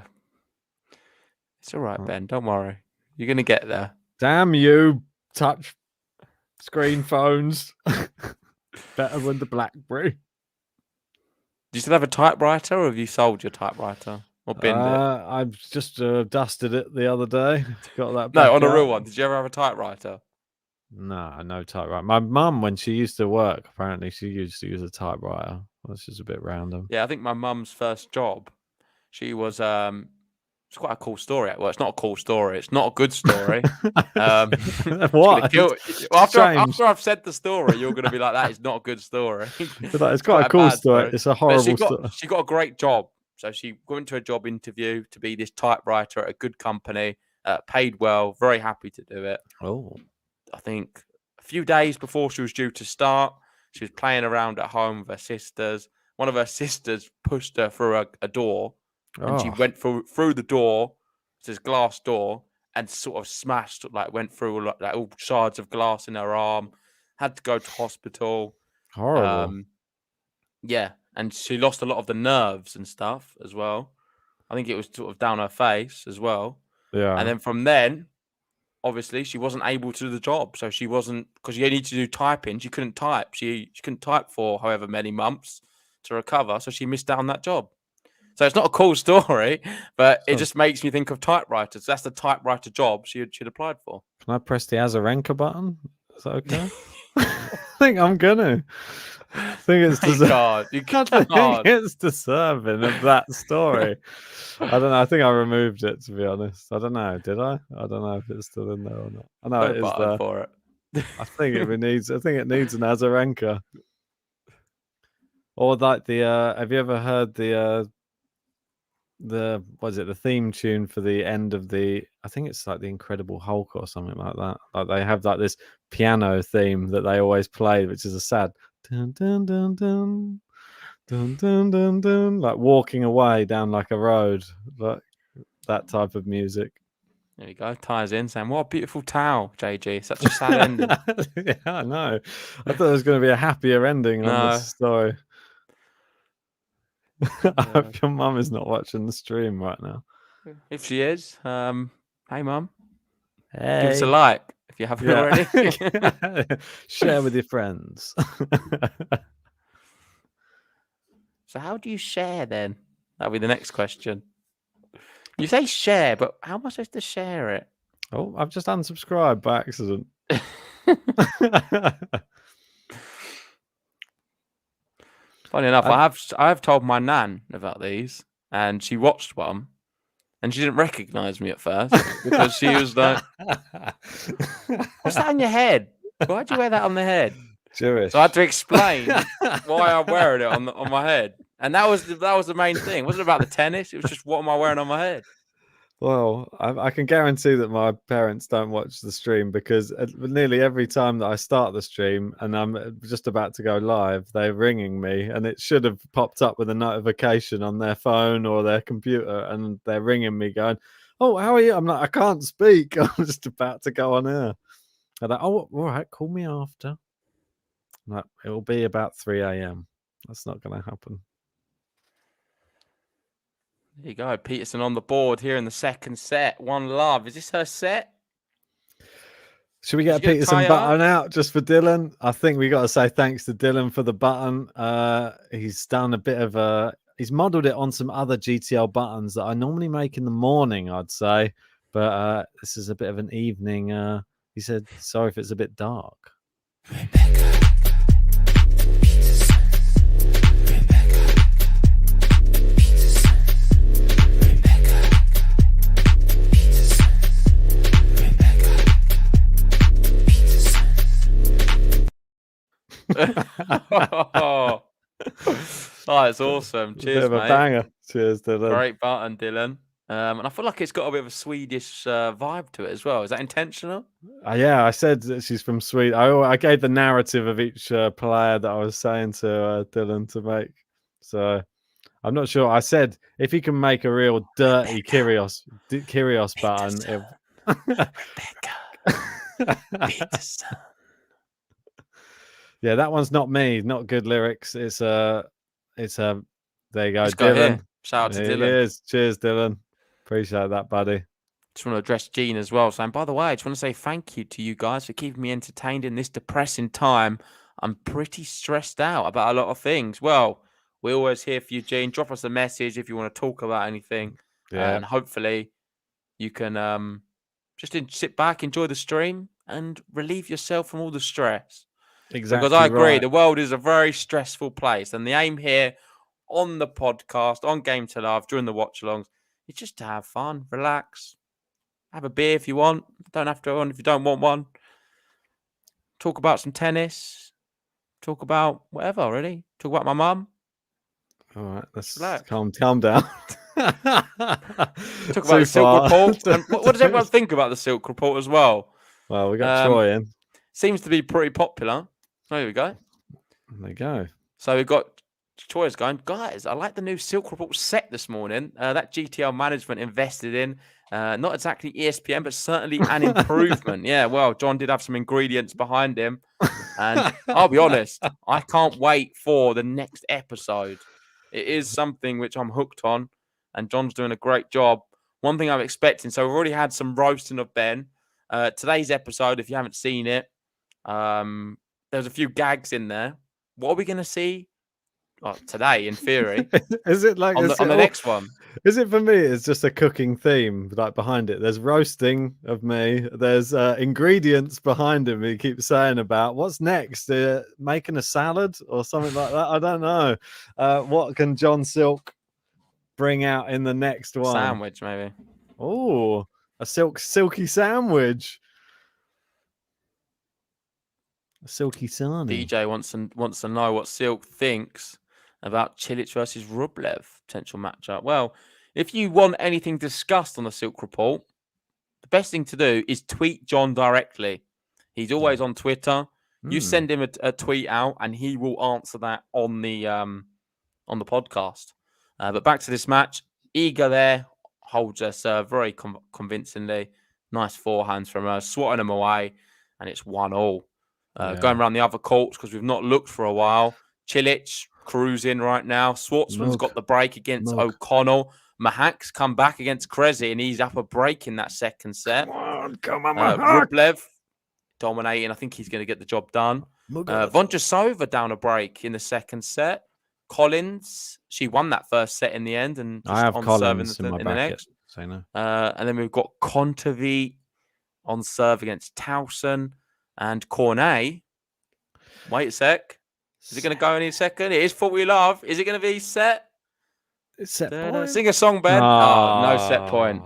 It's all right, Ben. Don't worry. You're going to get there. Damn you, touch screen phones. Better than the BlackBerry. Do you still have a typewriter or have you sold your typewriter? Or binned it? I've just dusted it the other day. Got that. No, back on a real out. one. Did you ever have a typewriter? No typewriter. My mum, when she used to work, apparently she used to use a typewriter. That's just a bit random. Yeah, I think my mum's first job, she was it's quite a cool story. Well, it's not a cool story. It's not a good story. What? After I've said the story, you're going to be like, that is not a good story. It's quite a cool bad story. It's a horrible story. She got a great job. So she went to a job interview to be this typewriter at a good company. paid well, very happy to do it. Oh, I think a few days before she was due to start, she was playing around at home with her sisters. One of her sisters pushed her through a door, and she went through the door. It's this glass door, and sort of smashed, like went through like all shards of glass in her arm. Had to go to hospital. horrible. Yeah, and she lost a lot of the nerves and stuff as well. I think it was sort of down her face as well. Yeah. And then from then, obviously, she wasn't able to do the job. So she wasn't, because you need to do typing. She couldn't type. She couldn't type for however many months to recover. So she missed out on that job. So it's not a cool story, but it just makes me think of typewriters. That's the typewriter job she'd applied for. Can I press the Azarenka button? Is that okay? I think I'm gonna. I think it's God, you can't. I think it's deserving of that story. I don't know. I think I removed it, to be honest. I don't know. Did I? I don't know if it's still in there or not. I know it is there. For it. I think it needs. I think it needs an Azarenka. Or like the. Have you ever heard the what is it? The theme tune for the end of the. I think it's like the Incredible Hulk or something like that. Like they have like this piano theme that they always play, which is a sad dun dun dun dun dun dun dun dun, like walking away down like a road, like that type of music. There you go. Ties in, saying, "What a beautiful towel, JG." Such a sad ending. Yeah, I know. I thought there was going to be a happier ending on this story. I hope your mum is not watching the stream right now. If she is, hey mum, Hey. give us a like if you haven't already. Share with your friends. So how do you share then? That'll be the next question. You say share, but how am I supposed to share it? Oh, I've just unsubscribed by accident. Funny enough, I have told my nan about these, and she watched one, and she didn't recognise me at first because she was like, "What's that on your head? Why'd you wear that on the head?" Jewish. So I had to explain why I'm wearing it on my head, and that was the main thing. It wasn't about the tennis. It was just what am I wearing on my head. Well, I can guarantee that my parents don't watch the stream because nearly every time that I start the stream and I'm just about to go live, they're ringing me and it should have popped up with a notification on their phone or their computer and they're ringing me going, "Oh, how are you?" I'm like, "I can't speak. I'm just about to go on air." They're like, "Oh, all right, call me after." I'm like, "It'll be about 3 a.m. That's not going to happen." There you go. Peterson on the board here in the second set. 1-love. Is this her set? Should we get a Peterson button out just for Dylan? I think we got to say thanks to Dylan for the button. He's done a bit of he's modeled it on some other GTL buttons that I normally make in the morning, I'd say. But this is a bit of an evening. He said, sorry if it's a bit dark. Oh, it's awesome. Cheers, bit of mate. a banger. Cheers, Dylan. Great button, Dylan. And I feel like it's got a bit of a Swedish vibe to it as well. Is that intentional? Yeah, I said that she's from Sweden. I gave the narrative of each player that I was saying to Dylan to make. So I'm not sure. I said if he can make a real dirty Kyrgios button. Peterson. Yeah, that one's not me. Not good lyrics. It's there you go, Dylan. Shout out to Dylan. Dylan. Cheers, Dylan. Appreciate that, buddy. Just want to address Gene as well. Saying, by the way, I just want to say thank you to you guys for keeping me entertained in this depressing time. I'm pretty stressed out about a lot of things. Well, we're always here for you, Gene. Drop us a message if you want to talk about anything. Yeah. And hopefully you can just sit back, enjoy the stream, and relieve yourself from all the stress. Exactly. Because I agree, right. the world is a very stressful place. And the aim here on the podcast, on Game to Love, during the watch-alongs, is just to have fun, relax, have a beer if you want. Don't have to one if you don't want one. Talk about some tennis. Talk about whatever, really. Talk about my mum. All right, let's Relax. calm down. Talk about Too the Silk far. Report. And what does everyone think about the Silk Report as well? Well, we got Troy in. Seems to be pretty popular. There we go. There you go. So we've got Troy's going, guys, I like the new Silk Report set this morning. That GTL management invested in. Not exactly ESPN, but certainly an improvement. Yeah, well, John did have some ingredients behind him. And I'll be honest, I can't wait for the next episode. It is something which I'm hooked on, and John's doing a great job. One thing I'm expecting, so we've already had some roasting of Ben. Today's episode, if you haven't seen it, there's a few gags in there. What are we going to see today, in theory, Is it like on the next one? Is it for me? It's just a cooking theme like behind it. There's roasting of me. There's ingredients behind him. He keeps saying about what's next, making a salad or something like that. I don't know. What can John Silk bring out in the next one? Sandwich, maybe. Oh, a silky sandwich. A silky sarnie. DJ wants to know what Silk thinks about Cilic versus Rublev potential matchup. Well, if you want anything discussed on the Silk Report, the best thing to do is tweet John directly. He's always on Twitter. You send him a tweet out, and he will answer that on the podcast. But back to this match, Iga there holds us very convincingly. Nice forehands from her, swatting them away, and it's 1-1. Going around the other courts because we've not looked for a while. Cilic cruising right now. Schwartzman's got the break against O'Connell. Mahak's come back against Krezi, and he's up a break in that second set. Come on, Mahak. Rublev dominating. I think he's going to get the job done. Vondrousova down a break in the second set. Collins, she won that first set in the end, and just I have on Collins serve in the next. So no. And then we've got Kontaveit on serve against Tauson. And Cornet, wait a sec. Is it going to go any second? It is 40 love. Is it going to be set? It's set point. Sing a song, Ben. Oh, no set point.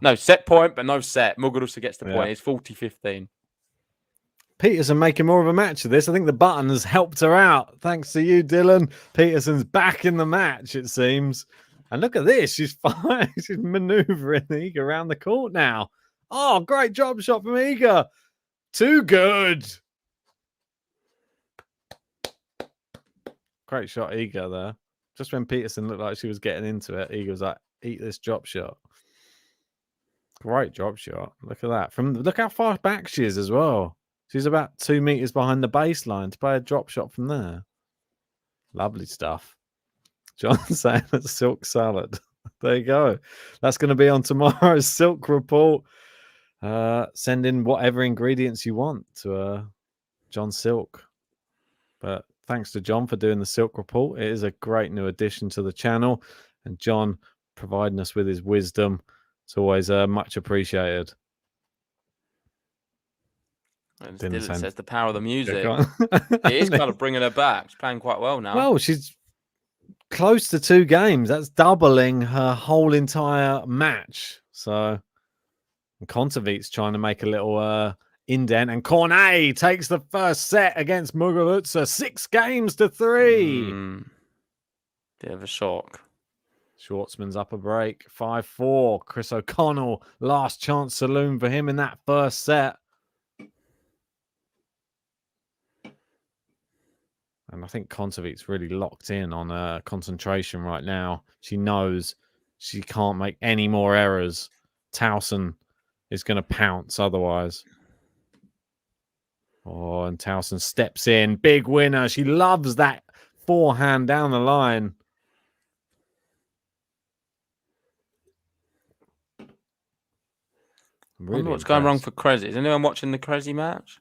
No set point, but no set. Muguruza gets the point. It's 40-15. Peterson making more of a match of this. I think the button has helped her out. Thanks to you, Dylan. Peterson's back in the match, it seems. And look at this. She's fine. She's maneuvering Iga around the court now. Oh, great drop shot from Iga. Too good. Great shot, Iga there. Just when Peterson looked like she was getting into it, Iga was like, eat this drop shot. Great drop shot. Look at that. Look how far back she is as well. She's about 2 meters behind the baseline to play a drop shot from there. Lovely stuff. John saying it's silk salad. There you go. That's going to be on tomorrow's Silk Report. Send in whatever ingredients you want to John Silk. But thanks to John for doing the Silk Report. It is a great new addition to the channel, and John providing us with his wisdom. It's always much appreciated. Dylan says the power of the music. It is kind of bringing her back. She's playing quite well now. Well, she's close to 2 games. That's doubling her whole entire match. So Kontaveit's trying to make a little indent, and Cornet takes the first set against Muguruza, 6-3. Bit of a shock. Schwartzman's up a break, 5-4. Chris O'Connell, last chance saloon for him in that first set. And I think Kontaveit's really locked in on concentration right now. She knows she can't make any more errors. Tauson is going to pounce otherwise. Oh, and Tauson steps in. Big winner. She loves that forehand down the line. I wonder what's going wrong for Krezi. Is anyone watching the Krezi match?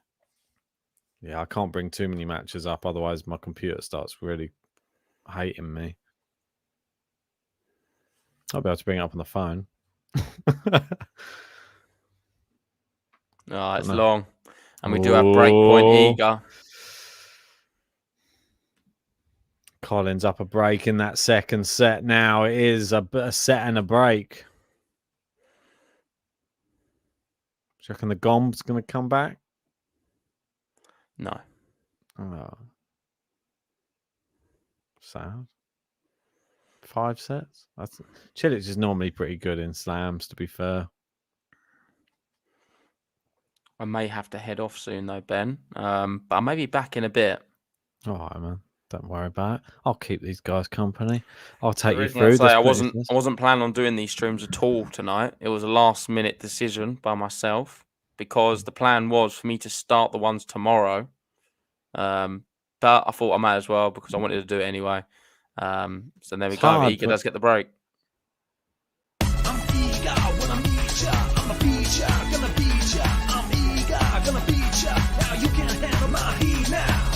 Yeah, I can't bring too many matches up. Otherwise, my computer starts really hating me. I'll be able to bring it up on the phone. Oh, it's long. And we do have breakpoint Iga. Collins up a break in that second set now. It is a set and a break. Do you reckon the Gom's going to come back? No. Oh. Sad. 5 sets. Cilic is normally pretty good in slams, to be fair. I may have to head off soon though, Ben. But I may be back in a bit. All right, man. Don't worry about it. I'll keep these guys company. I'll take The you reason I through say this. I wasn't planning on doing these streams at all tonight. It was a last minute decision by myself because the plan was for me to start the ones tomorrow. But I thought I might as well because I wanted to do it anyway. So there we It's go. hard, Iga but- does get the break. I'm eager when I meet ya. I'm a feature, gonna beat ya. I'm eager, gonna beat ya. Now you can't handle my heat now.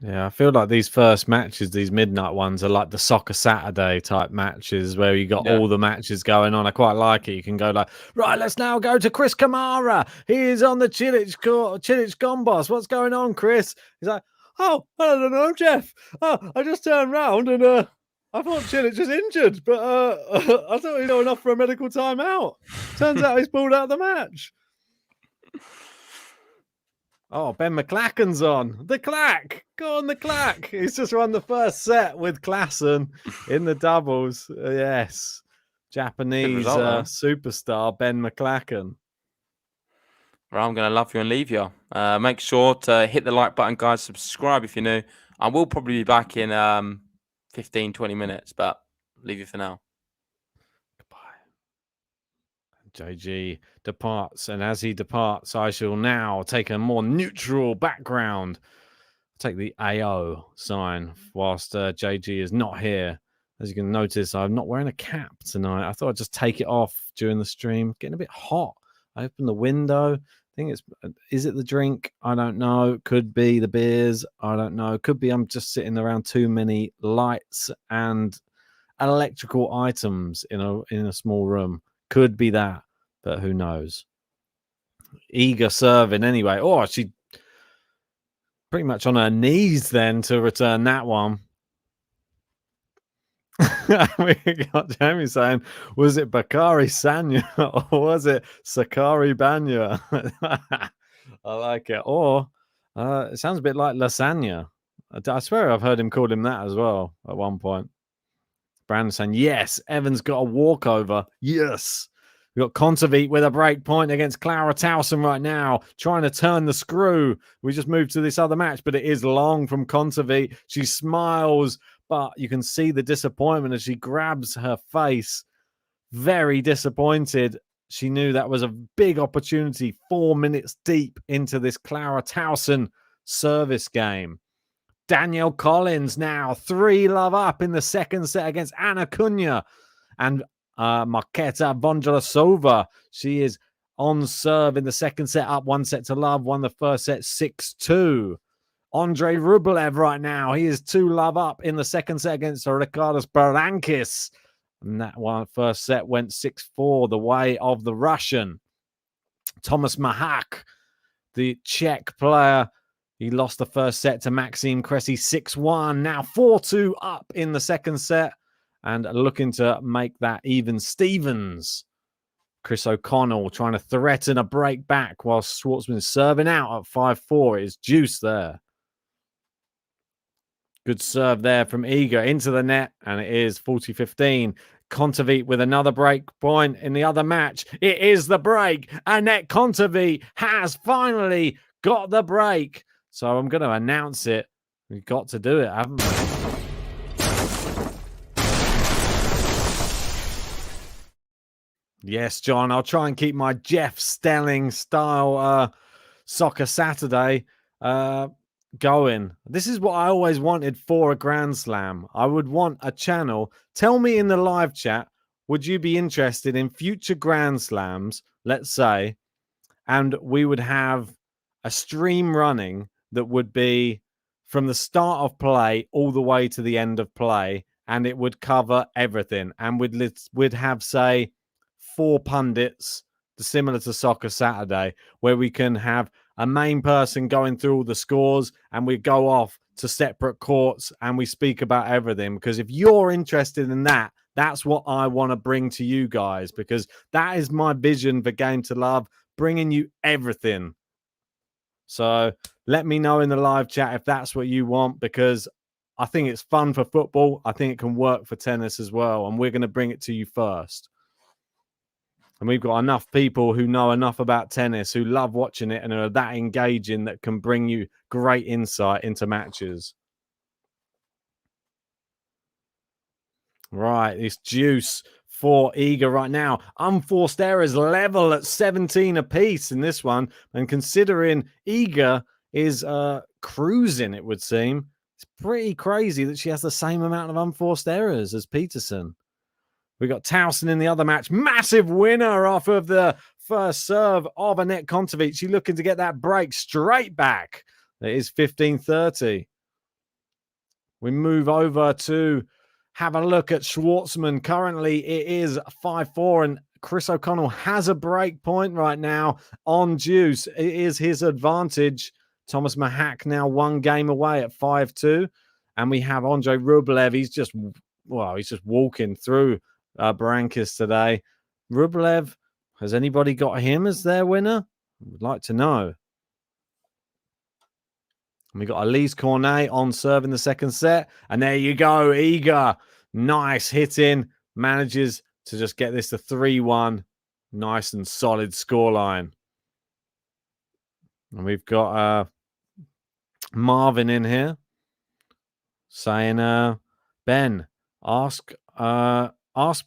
Yeah, I feel like these first matches, these midnight ones, are like the Soccer Saturday type matches where you got all the matches going on. I quite like it. You can go like, right, let's now go to Chris Kamara. He is on the Cilic Gombos. What's going on, Chris? He's like, oh, I don't know, Jeff. Oh, I just turned round and I thought Cilic was injured, but I thought he'd going off for a medical timeout. Turns out he's pulled out of the match. Oh, Ben McClacken's on. The Clack. Go on, the Clack. He's just won the first set with Klassen in the doubles. Yes. Japanese result, superstar Ben McClacken. Right, I'm going to love you and leave you. Make sure to hit the like button, guys. Subscribe if you're new. I will probably be back in 15, 20 minutes, but leave you for now. JG departs, and as he departs, I shall now take a more neutral background. Take the AO sign whilst JG is not here. As you can notice, I'm not wearing a cap tonight. I thought I'd just take it off during the stream. Getting a bit hot. I opened the window. I think is it the drink? I don't know. Could be the beers. I don't know. Could be I'm just sitting around too many lights and electrical items in a small room. Could be that, but who knows? Eager serving anyway. Oh, she pretty much on her knees then to return that one. We got Jamie saying, was it Bakari Sanya or was it Sakari Banya? I like it. Or it sounds a bit like lasagna. I swear I've heard him call him that as well at one point. Brandon saying, yes, Evan's got a walkover. Yes. We've got Kontaveit with a break point against Clara TAUSON right now, trying to turn the screw. We just moved to this other match, but it is long from Kontaveit. She smiles, but you can see the disappointment as she grabs her face. Very disappointed. She knew that was a big opportunity 4 minutes deep into this Clara TAUSON service game. Danielle Collins now 3-love up in the second set against Anna Cunha. And Marketa Vondrousova, she is on serve in the second set, up 1-0 won the first set 6-2. Andre Rublev right now, he is 2-love up in the second set against Ricardas Berankis. And that one first set went 6-4 the way of the Russian. Thomas Mahak, the Czech player, he lost the first set to Maxime Cressy 6-1. Now 4-2 up in the second set and looking to make that even Stevens. Chris O'Connell trying to threaten a break back while Schwartzman serving out at 5-4. It's juice there. Good serve there from Iga into the net, and it is 40-15. Kontaveit with another break point in the other match. It is the break. Anett Kontaveit has finally got the break. So I'm going to announce it. We've got to do it, haven't we? Yes, John, I'll try and keep my Jeff Stelling style Soccer Saturday going. This is what I always wanted for a Grand Slam. I would want a channel. Tell me in the live chat, would you be interested in future Grand Slams, let's say, and we would have a stream running that would be from the start of play all the way to the end of play, and it would cover everything. And we'd have, say, 4 pundits, similar to Soccer Saturday, where we can have a main person going through all the scores and we go off to separate courts and we speak about everything. Because if you're interested in that, that's what I want to bring to you guys, because that is my vision for Game to Love, bringing you everything. So let me know in the live chat if that's what you want, because I think it's fun for football. I think it can work for tennis as well. And we're going to bring it to you first. And we've got enough people who know enough about tennis, who love watching it and are that engaging, that can bring you great insight into matches. Right, this juice for Iga right now. Unforced errors level at 17 apiece in this one. And considering Iga is cruising, it would seem, it's pretty crazy that she has the same amount of unforced errors as Peterson. We got Tauson in the other match. Massive winner off of the first serve of Anett KONTAVEIT. She's looking to get that break straight back. It is 15-30. We move over to have a look at Schwartzman. Currently, it is 5-4, and Chris O'Connell has a break point right now on juice. It is his advantage. Thomas Mahak now one game away at 5-2. And we have Andre Rublev. He's just walking through Barankis today. Rublev, has anybody got him as their winner? I would like to know. And we got Elise Cornet on serve in the second set. And there you go, Iga. Nice hitting. Manages to just get this to 3-1. Nice and solid scoreline. And we've got Marvin in here saying, Ben, ask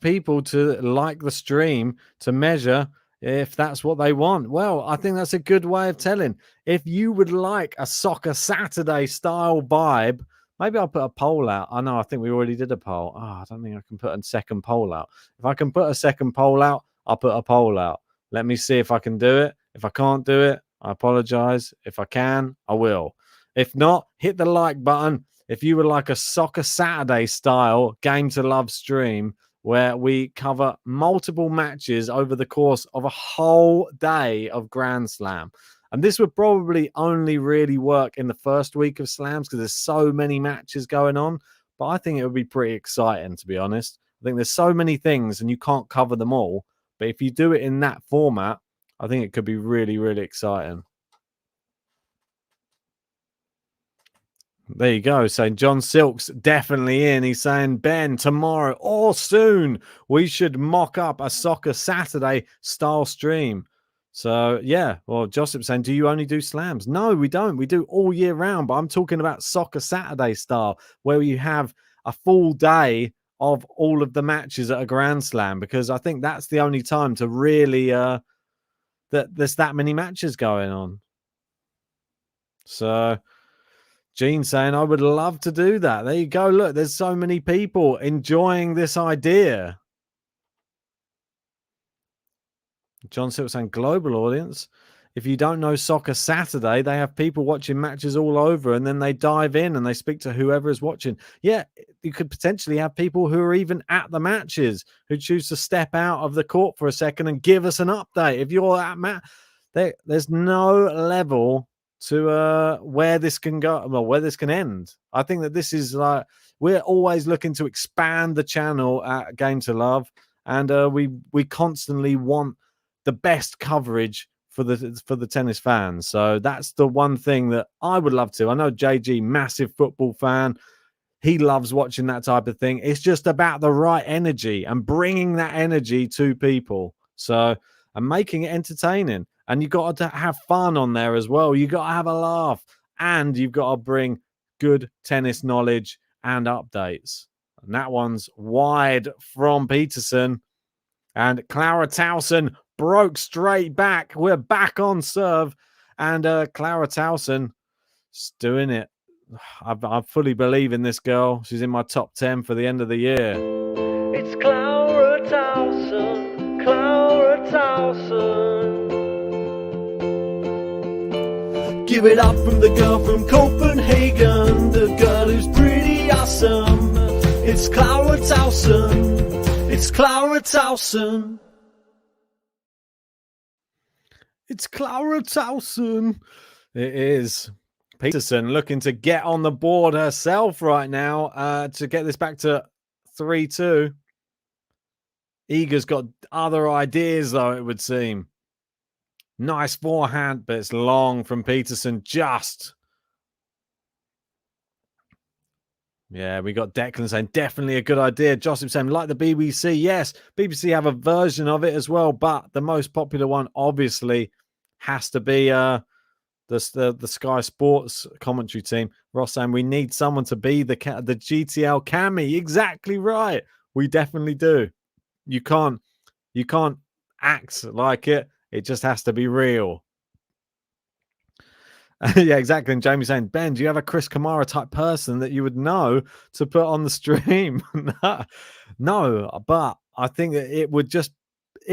people to like the stream to measure if that's what they want. Well, I think that's a good way of telling. If you would like a Soccer Saturday style vibe, maybe I'll put a poll out. I know, I think we already did a poll. I don't think I can put a second poll out. If I can put a second poll out, I'll put a poll out. Let me see if I can do it. If I can't do it, I apologize. If I can, I will. If not, hit the like button. If you would like a Soccer Saturday style Game to Love stream, where we cover multiple matches over the course of a whole day of Grand Slam. And this would probably only really work in the first week of slams because there's so many matches going on. But I think it would be pretty exciting, to be honest. I think there's so many things and you can't cover them all. But if you do it in that format, I think it could be really, really exciting. There you go. Saying John Silk's definitely in. He's saying, Ben, tomorrow or soon, we should mock up a Soccer Saturday style stream. So, yeah. Well, Joseph saying, do you only do slams? No, we don't. We do all year round. But I'm talking about Soccer Saturday style, where you have a full day of all of the matches at a Grand Slam, because I think that's the only time to really that there's that many matches going on. So Gene saying, I would love to do that. There you go. Look, there's so many people enjoying this idea. John Silk saying, global audience. If you don't know Soccer Saturday, they have people watching matches all over, and then they dive in and they speak to whoever is watching. Yeah, you could potentially have people who are even at the matches who choose to step out of the court for a second and give us an update. If you're at there's no level to where this can go, well, where this can end. I think that this is like, we're always looking to expand the channel at Game to Love, and we constantly want the best coverage for the tennis fans. So that's the one thing that I would love to. I know JG, massive football fan. He loves watching that type of thing. It's just about the right energy and bringing that energy to people. So, and making it entertaining. And you've got to have fun on there as well. You've got to have a laugh. And you've got to bring good tennis knowledge and updates. And that one's wide from Peterson. And Clara Tauson broke straight back. We're back on serve. And Clara Tauson is doing it. I fully believe in this girl. She's in my top 10 for the end of the year. It's Clara Tauson, Clara Tauson. Give it up from the girl from Copenhagen, the girl who's pretty awesome. It's Clara Tauson. It's Clara Tauson. It's Clara Tauson. It is. Peterson looking to get on the board herself right now to get this back to 3-2. Iga's got other ideas, though, it would seem. Nice forehand, but it's long from Peterson. Yeah, we got Declan saying definitely a good idea. Joseph saying like the BBC. Yes, BBC have a version of it as well, but the most popular one obviously has to be the Sky Sports commentary team. Ross saying we need someone to be the GTL Cammy. Exactly right. We definitely do. You can't act like it. It just has to be real. Yeah, exactly. And Jamie saying, Ben, do you have a Chris Kamara type person that you would know to put on the stream? No, but I think that it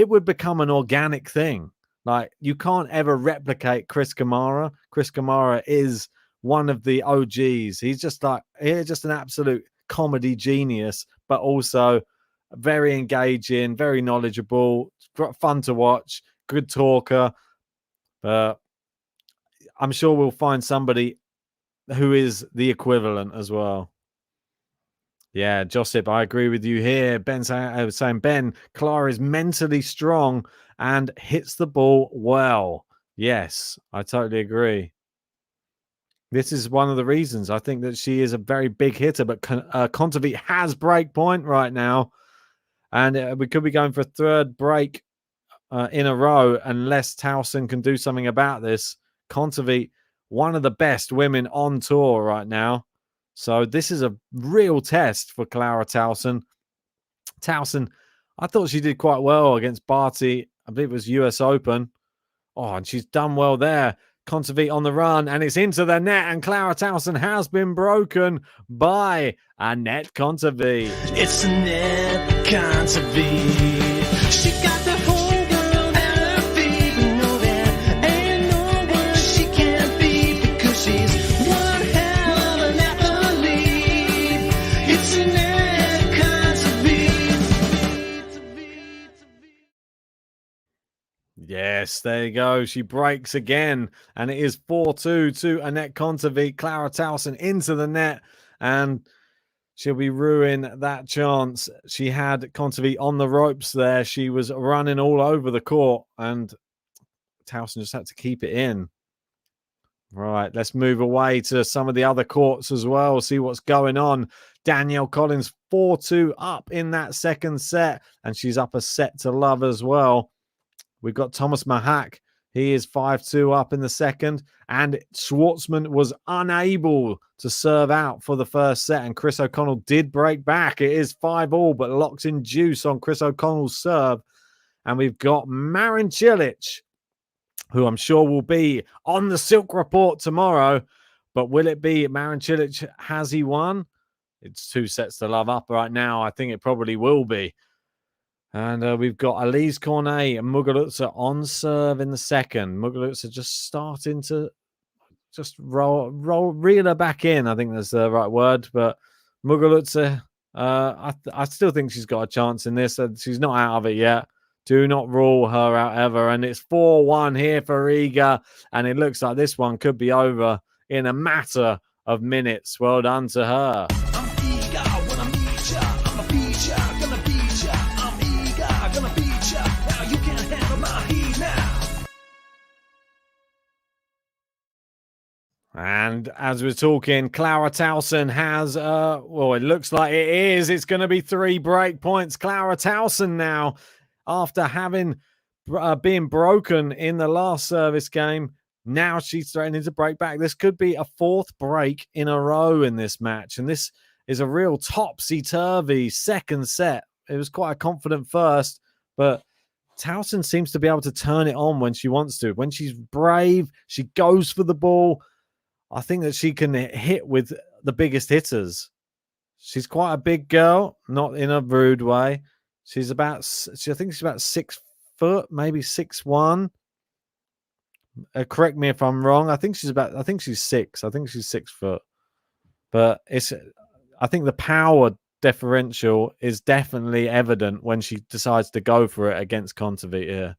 would become an organic thing. Like, you can't ever replicate Chris Kamara. Chris Kamara is one of the OGs. He's just an absolute comedy genius, but also very engaging, very knowledgeable, fun to watch, good talker. I'm sure we'll find somebody who is the equivalent as well. Yeah, Josip, I agree with you here. Ben saying, Ben, Clara is mentally strong and hits the ball well. Yes, I totally agree. This is one of the reasons I think that she is a very big hitter, but Kontaveit has break point right now. And we could be going for a third break in a row unless Tauson can do something about this. Kontaveit, one of the best women on tour right now. So this is a real test for Clara Tauson. Tauson, I thought she did quite well against Barty. I believe it was US Open. Oh, and she's done well there. Kontaveit on the run, and it's into the net, and Clara Tauson has been broken by Anett Kontaveit. It's Anett KONTAVEIT. She got the whole world at her feet. You know that ain't no one she can't beat because she's one hell of an athlete. It's Anett KONTAVEIT. Yes, there you go. She breaks again, and it is 4-2 to Anett Kontaveit. Clara Tauson into the net, and she'll be ruining that chance. She had Kontaveit on the ropes there. She was running all over the court, and Tauson just had to keep it in. Right, let's move away to some of the other courts as well, see what's going on. Danielle Collins 4-2 up in that second set, and she's up a set to love as well. We've got Thomas Mahak. He is 5-2 up in the second. And Schwartzman was unable to serve out for the first set. And Chris O'Connell did break back. It is 5-all, but locks in juice on Chris O'Connell's serve. And we've got Marin Cilic, who I'm sure will be on the Silk Report tomorrow. But will it be Marin Cilic? Has he won? It's 2 sets to love up right now. I think it probably will be. And we've got Elise Cornet and Muguruza on serve in the second. Muguruza just starting to just reel her back in. I think that's the right word. But Muguruza, I still think she's got a chance in this. She's not out of it yet. Do not rule her out ever. And it's 4-1 here for Iga. And it looks like this one could be over in a matter of minutes. Well done to her. I'm eager when I meet ya. I'm a feature, gonna beat ya. I'm eager, gonna beat ya. Now you can't handle my heat now. And as we're talking, Clara Tauson has, well, it looks like it is. It's going to be 3 break points. Clara Tauson now, after having been broken in the last service game, now she's threatening to break back. This could be a 4th break in a row in this match. And this is a real topsy-turvy second set. It was quite a confident first, but Tauson seems to be able to turn it on when she wants to. When she's brave, she goes for the ball. I think that she can hit with the biggest hitters. She's quite a big girl, not in a rude way. I think she's about 6 foot, maybe 6'1". Correct me if I'm wrong. I think she's 6. I think she's 6 foot. But I think the power differential is definitely evident when she decides to go for it against Kontaveit here.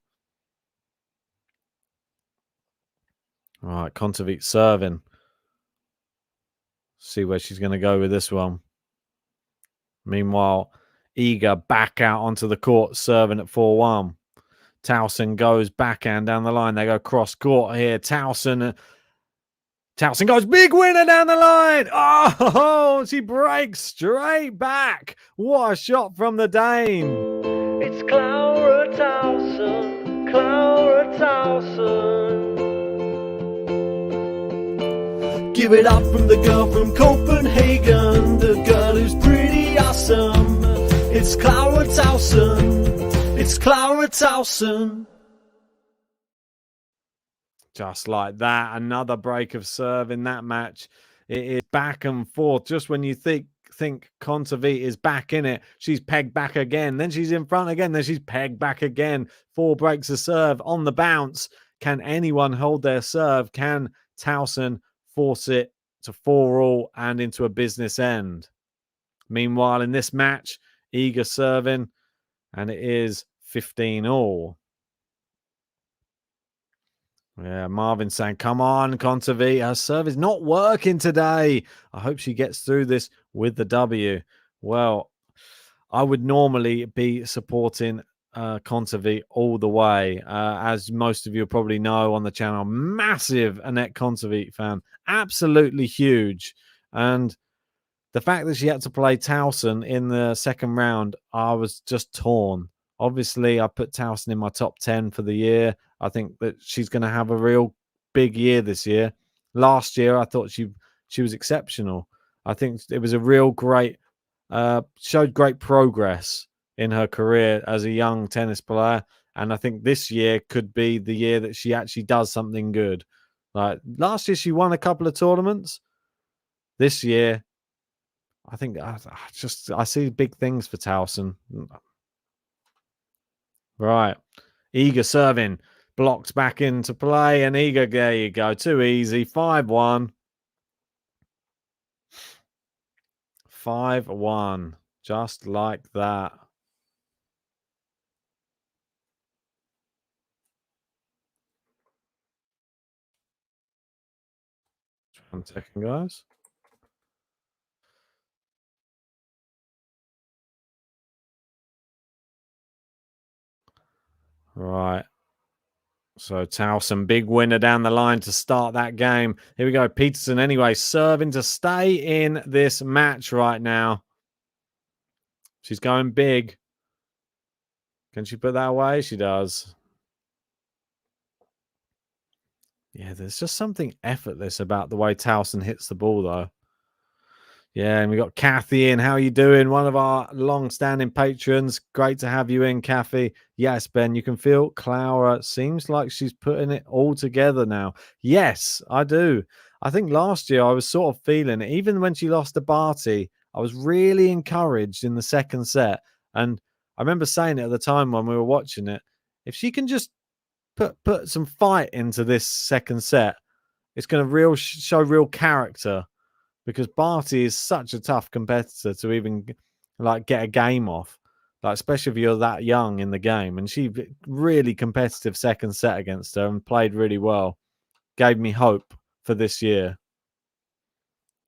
All right, Kontaveit serving. See where she's going to go with this one. Meanwhile, Iga back out onto the court, serving at 4-1. Tauson goes backhand down the line. They go cross court here. Tauson goes big winner down the line. Oh, she breaks straight back. What a shot from the Dane. It's Clara TAUSON, Clara TAUSON. Give it up from the girl from Copenhagen, the girl who's pretty awesome. It's Clara TAUSON, it's Clara TAUSON. Just like that, another break of serve in that match. It is back and forth. Just when you think KONTAVEIT is back in it, she's pegged back again. Then she's in front again. Then she's pegged back again. 4 breaks of serve on the bounce. Can anyone hold their serve? Can Tauson force it to 4-all and into a business end? Meanwhile, in this match, Iga serving, and it is 15-all. Yeah, Marvin saying, come on, KONTAVEIT. Her serve is not working today. I hope she gets through this with the W. Well, I would normally be supporting KONTAVEIT all the way. As most of you probably know on the channel, massive Anett KONTAVEIT fan. Absolutely huge. And the fact that she had to play Tauson in the second round, I was just torn. Obviously, I put Tauson in my top 10 for the year. I think that she's going to have a real big year this year. Last year, I thought she was exceptional. I think it was a real great, showed great progress in her career as a young tennis player. And I think this year could be the year that she actually does something good. Like last year, she won a couple of tournaments. This year, I think I see big things for Tauson. Right. Iga serving. Blocked back into play. And Iga, there you go. Too easy. 5-1. 5-1. Just like that. 1 second, guys. Right. So Tauson, big winner down the line to start that game. Here we go. Peterson anyway, serving to stay in this match right now. She's going big. Can she put that away? She does. Yeah, there's just something effortless about the way Tauson hits the ball, though. Yeah, and we got Kathy in. How are you doing? One of our long-standing patrons. Great to have you in, Kathy. Yes, Ben, you can feel Clara seems like she's putting it all together now. Yes, I do. I think last year I was sort of feeling it. Even when she lost to Barty, I was really encouraged in the second set. And I remember saying it at the time when we were watching it. If she can just put some fight into this second set, it's going to show real character. Because Barty is such a tough competitor to even like get a game off, like especially if you're that young in the game. And she really competitive second set against her and played really well. Gave me hope for this year.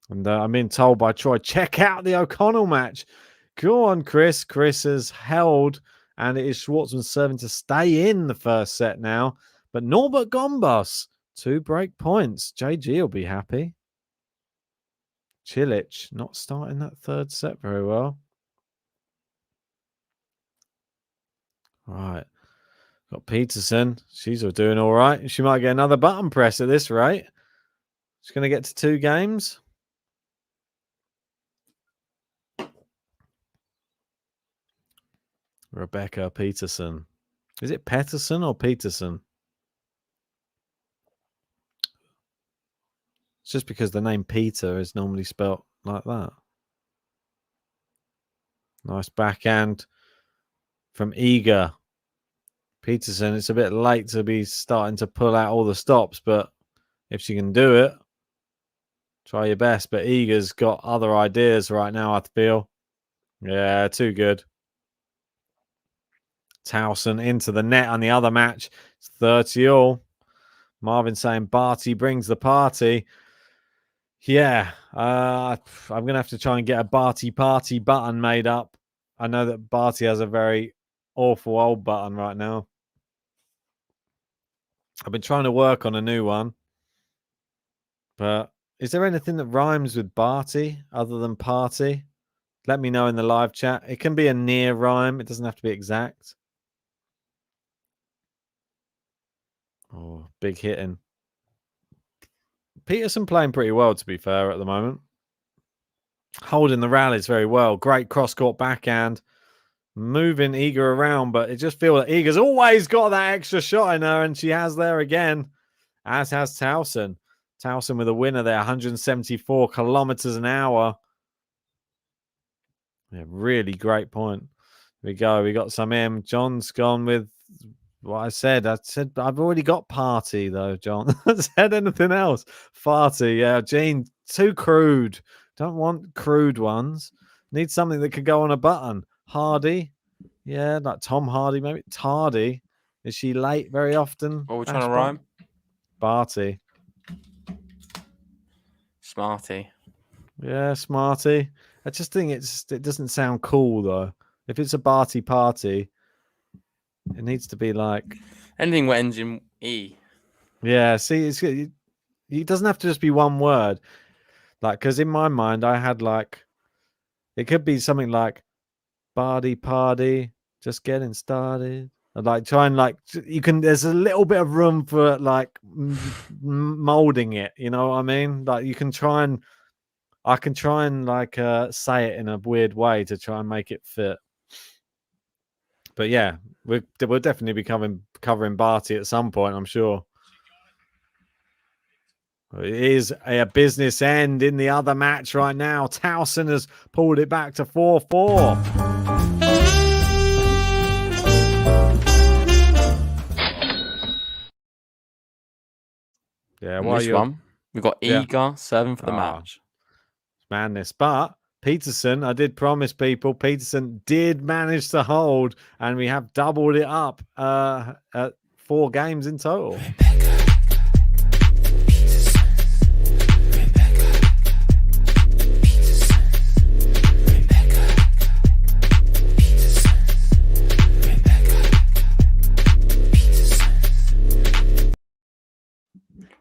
And I'm being told by Troy, check out the O'Connell match. Go on, Chris. Chris has held, and it is Schwartzman serving to stay in the first set now. But Norbert Gombos, 2 break points. JG will be happy. Cilic not starting that third set very well. Right. Got Peterson. She's doing all right. She might get another button press at this rate. She's going to get to 2 games. Rebecca Peterson. Is it Peterson or Peterson? It's just because the name Peter is normally spelt like that. Nice backhand from Iga. Peterson, it's a bit late to be starting to pull out all the stops, but if she can do it, try your best. But Iga's got other ideas right now, I feel. Yeah, too good. Tauson into the net on the other match. It's 30-all. Marvin saying Barty brings the party. Yeah, I'm going to have to try and get a Barty party button made up. I know that Barty has a very awful old button right now. I've been trying to work on a new one. But is there anything that rhymes with Barty other than party? Let me know in the live chat. It can be a near rhyme. It doesn't have to be exact. Oh, big hitting. Peterson playing pretty well, to be fair, at the moment. Holding the rallies very well. Great cross-court backhand. Moving Iga around, but it just feels like Iga's always got that extra shot in her, and she has there again, as has Tauson. Tauson with a winner there, 174 kilometers an hour. Yeah, really great point. Here we go. We got some M. John's gone with what I said. I've already got party, though, John. I said anything else. Farty, yeah. Gene, too crude. Don't want crude ones. Need something that could go on a button. Hardy. Yeah, like Tom Hardy, maybe. Tardy. Is she late very often? What are we trying to rhyme? Barty. Smarty. Yeah, smarty. I just think it doesn't sound cool, though. If it's a Barty party, it needs to be like... Anything that ends in E. Yeah, see, it doesn't have to just be one word. Like, because in my mind, I had like... It could be something like Barty party, just getting started. And like try and like you can. There's a little bit of room for like molding it. You know what I mean? Like you can try and I can try and like say it in a weird way to try and make it fit. But yeah, we'll definitely be covering Barty at some point, I'm sure. It is a business end in the other match right now. Tauson has pulled it back to 4-4. Yeah, one we've got Iga serving for the match. Madness. But Peterson, I did promise people, Peterson did manage to hold, and we have doubled it up at 4 games in total.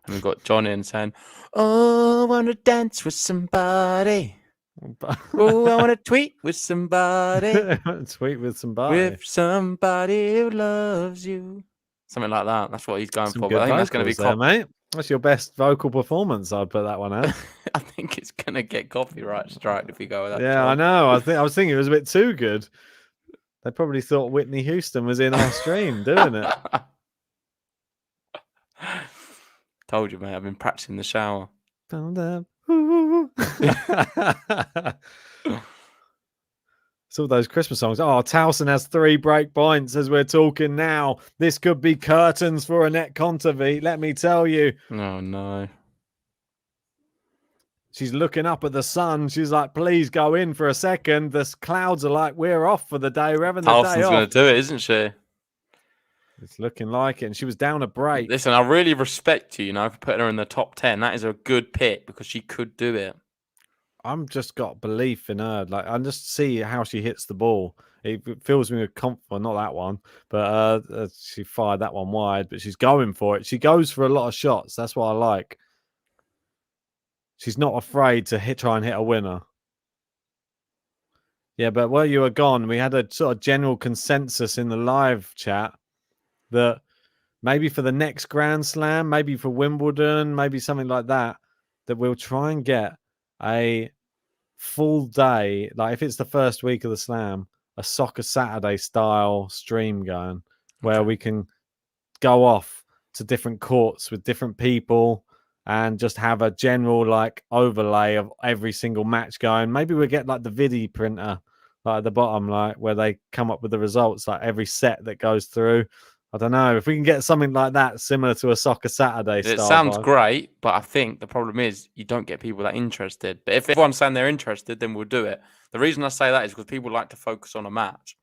And we've got John in saying, "Oh, I want to dance with somebody. Oh, I want to tweet with somebody. Tweet with somebody. With somebody who loves you." Something like that. That's what he's going for. But I think that's going to be there, mate. That's your best vocal performance. I'd put that one out. I think it's going to get copyright strike if you go with that. Yeah, I know. I was thinking it was a bit too good. They probably thought Whitney Houston was in our stream doing it. Told you, mate. I've been practicing the shower. Some of those Christmas songs. Oh, Tauson has 3 break points as we're talking now. This could be curtains for Anett KONTAVEIT, let me tell you. Oh, no. She's looking up at the sun. She's like, please go in for a second. The clouds are like, we're off for the day. We're having the day off. Tauson's going to do it, isn't she? It's looking like it. And she was down a break. Listen, I really respect you, for putting her in the top 10. That is a good pick because she could do it. I'm just got belief in her. Like, I just see how she hits the ball. It fills me with confidence. Well, not that one, but she fired that one wide. But she's going for it. She goes for a lot of shots. That's what I like. She's not afraid to try and hit a winner. Yeah, but while you were gone, we had a sort of general consensus in the live chat that maybe for the next Grand Slam, maybe for Wimbledon, maybe something like that, that we'll try and get a full day, like if it's the first week of the Slam, a Soccer Saturday style stream going where we can go off to different courts with different people and just have a general like overlay of every single match going. Maybe we'll get like the video printer like at the bottom, like where they come up with the results, like every set that goes through. I don't know if we can get something like that similar to a Soccer Saturday style. It sounds vibe. great, but I think the problem is you don't get people that interested. But if everyone's saying they're interested, then we'll do it. The reason I say that is because people like to focus on a match.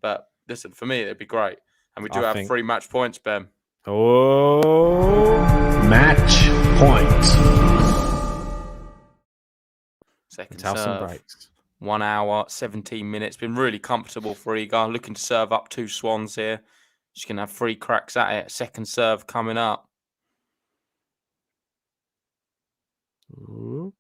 But listen, for me, it'd be great. And we do have 3 match points, Ben. Oh, match point. Second Tauson serve. breaks. 1 hour, 17 minutes. Been really comfortable for Iga. Looking to serve up 2 swans here. She's going to have 3 cracks at it. Second serve coming up. Ooh.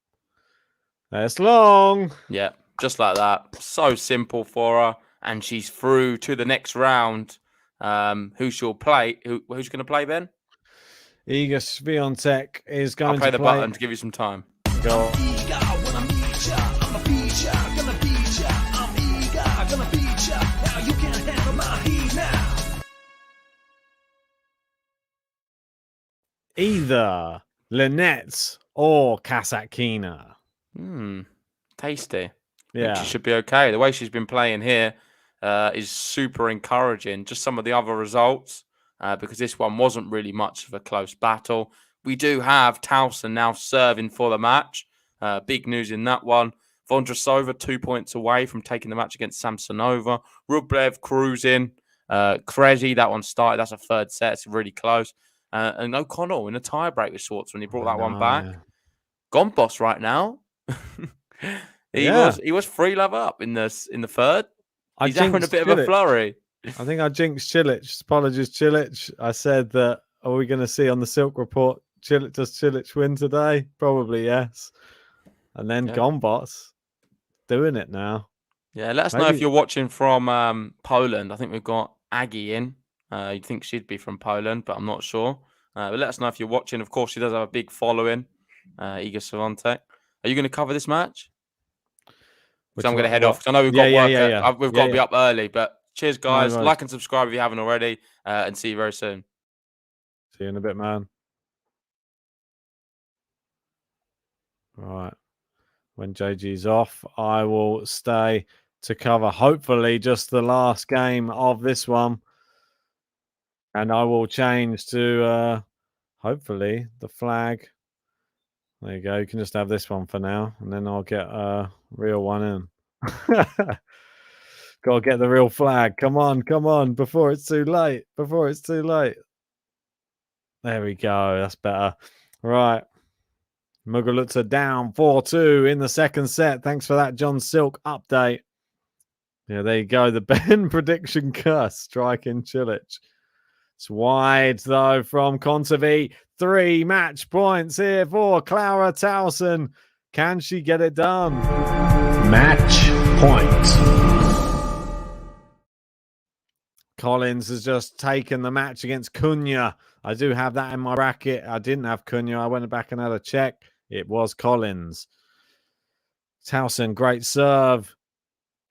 That's long. Yeah, just like that. So simple for her. And she's through to the next round. Who she'll play? Who's going to play, Ben? Iga SWIATEK is I'll going play to the play. button to give you some time. Go. Either Lynette or Kasatkina. Tasty. Yeah. She should be okay. The way she's been playing here is super encouraging. Just some of the other results, because this one wasn't really much of a close battle. We do have Tauson now serving for the match. Big news in that one. Vondrasova 2 points away from taking the match against Samsonova. Rublev cruising. Krejci, that one started. That's a third set. It's really close. And O'Connell in a tiebreak with sorts when he brought that one back. Yeah. Gombos right now. He was 3-love up in the third. He's having a bit of a flurry. I think I jinxed Cilic. Apologies, Cilic. I said that, are we going to see on the Silk Report, does Cilic win today? Probably yes. And then Gombos doing it now. Yeah, let us know if you're watching from Poland. I think we've got Aggie in. You'd think she'd be from Poland, but I'm not sure. But let us know if you're watching. Of course, she does have a big following, Iga SWIATEK. Are you going to cover this match? So I'm going to head off because I know we've got work. We've got to be up early. But cheers, guys. No, like and subscribe if you haven't already. And see you very soon. See you in a bit, man. Right. When JG's off, I will stay to cover hopefully just the last game of this one. And I will change to hopefully the flag. There you go. You can just have this one for now, and then I'll get a real one in. Gotta get the real flag. Come on, before it's too late. There we go. That's better. Right. Muguruza down 4-2 in the second set. Thanks for that, John Silk update. Yeah, there you go. The Ben prediction curse striking Cilic. It's wide, though, from Kontaveit. 3 match points here for Clara Tauson. Can she get it done? Match point. Collins has just taken the match against Cunha. I do have that in my bracket. I didn't have Cunha. I went back and had a check. It was Collins. Tauson, great serve.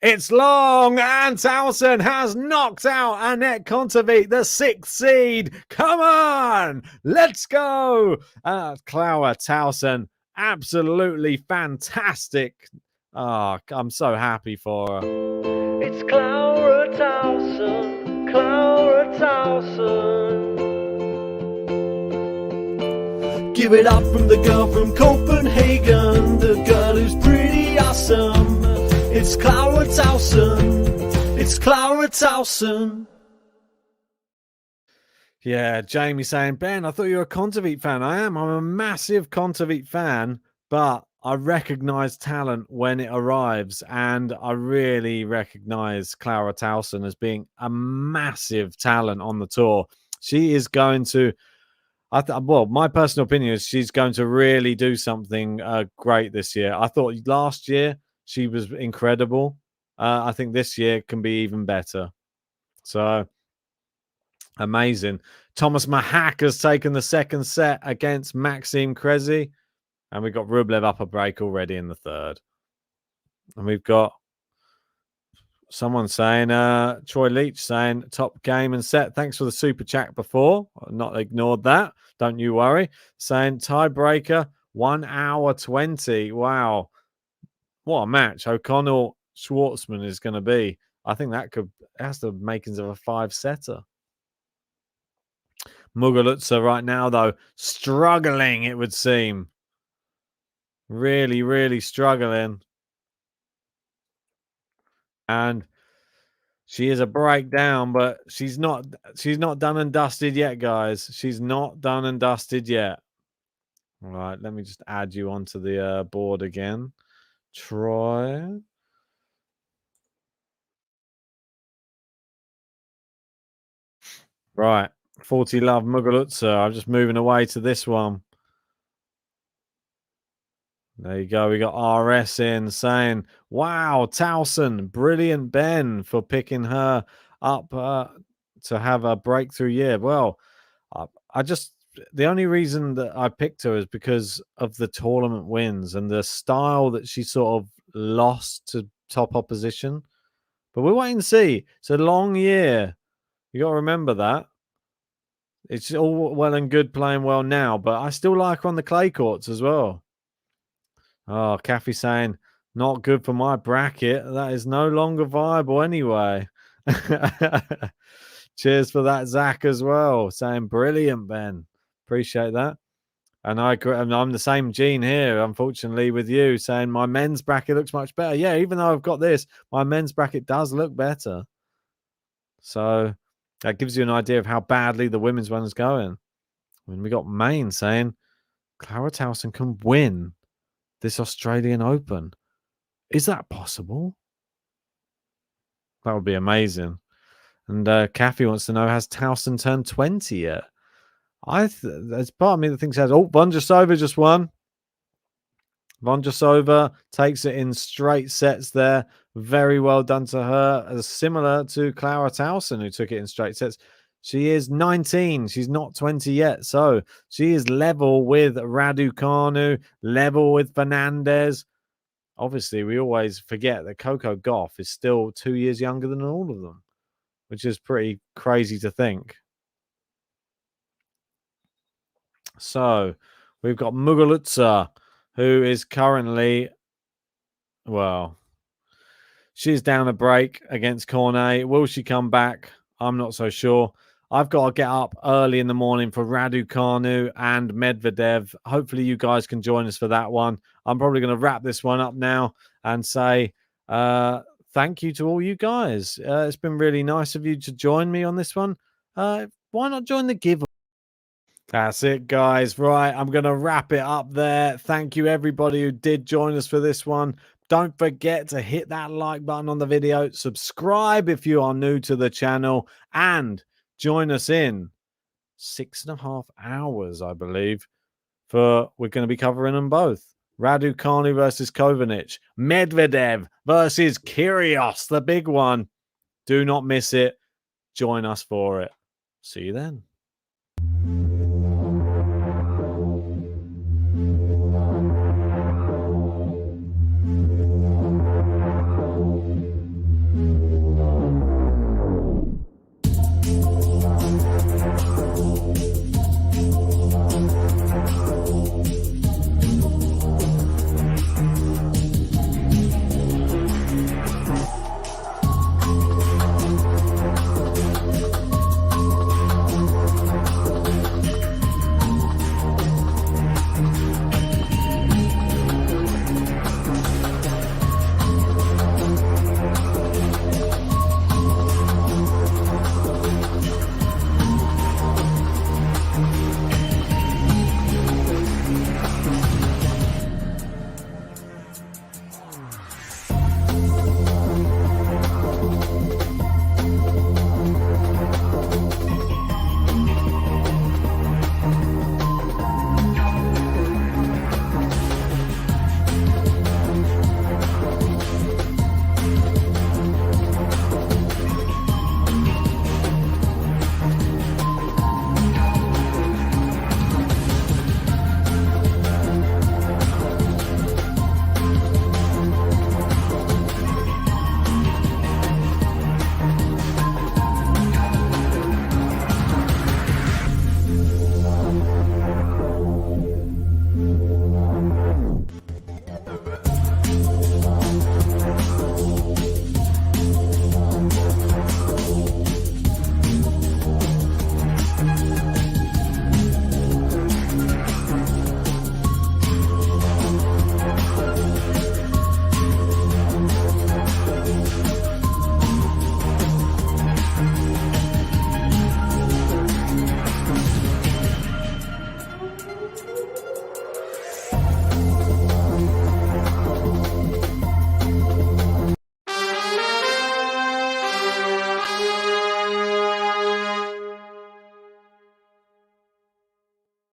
It's long, and Tauson has knocked out Anett KONTAVEIT, the 6th seed. Come on, let's go. Clara Tauson, absolutely fantastic. Oh, I'm so happy for her. It's Clara Tauson, Clara Tauson. Give it up from the girl from Copenhagen, the girl who's pretty awesome. It's Clara Tauson, it's Clara Tauson. Yeah, Jamie saying, Ben, I thought you were a Kontaveit fan. I am. I'm a massive Kontaveit fan, but I recognize talent when it arrives, and I really recognize Clara Tauson as being a massive talent on the tour. She is going to, well, my personal opinion is she's going to really do something great this year. I thought last year she was incredible. I think this year can be even better. So, amazing. Thomas Mahak has taken the second set against Maxime Krejci. And we've got Rublev up a break already in the third. And we've got someone saying, Troy Leach saying, top game and set. Thanks for the super chat before. I've not ignored that. Don't you worry. Saying tiebreaker, 1 hour 20. Wow. What a match. O'Connell Schwartzman is going to be. I think that has the makings of a 5-setter. Muguruza right now, though, struggling, it would seem. Really, really struggling. And she is a breakdown, but she's not done and dusted yet, guys. She's not done and dusted yet. All right, let me just add you onto the board again. Troy. Right. 40 love Muguruza. I'm just moving away to this one. There you go. We got RS in saying, wow, Tauson, brilliant Ben for picking her up to have a breakthrough year. Well, I just, the only reason that I picked her is because of the tournament wins and the style that she sort of lost to top opposition. But we'll wait and see. It's a long year. You got to remember that. It's all well and good playing well now, but I still like her on the clay courts as well. Oh, Kathy saying, not good for my bracket. That is no longer viable anyway. Cheers for that, Zach, as well. Saying, brilliant, Ben. Appreciate that. And I agree. And I'm the same Gene here, unfortunately, with you, saying my men's bracket looks much better. Yeah, even though I've got this, my men's bracket does look better. So that gives you an idea of how badly the women's one is going. When we got Maine saying, Clara Tauson can win this Australian Open. Is that possible? That would be amazing. And Kathy wants to know, has Tauson turned 20 yet? There's part of me that thinks has. Oh, Vondrousova just won. Vondrousova takes it in straight sets there. Very well done to her. Similar to Clara Tauson, who took it in straight sets. She is 19. She's not 20 yet. So she is level with Raducanu, level with Fernandez. Obviously, we always forget that Coco Gauff is still 2 years younger than all of them, which is pretty crazy to think. So we've got Muguruza, who is currently, well, she's down a break against Cornet. Will she come back? I'm not so sure. I've got to get up early in the morning for Raducanu and Medvedev. Hopefully you guys can join us for that one. I'm probably going to wrap this one up now and say thank you to all you guys. It's been really nice of you to join me on this one. Why not join the giveaway? That's it, guys. Right, I'm going to wrap it up there. Thank you, everybody who did join us for this one. Don't forget to hit that like button on the video. Subscribe if you are new to the channel. And join us in 6.5 hours, I believe, for we're going to be covering them both. Raducanu versus Kovanic. Medvedev versus Kyrgios, the big one. Do not miss it. Join us for it. See you then.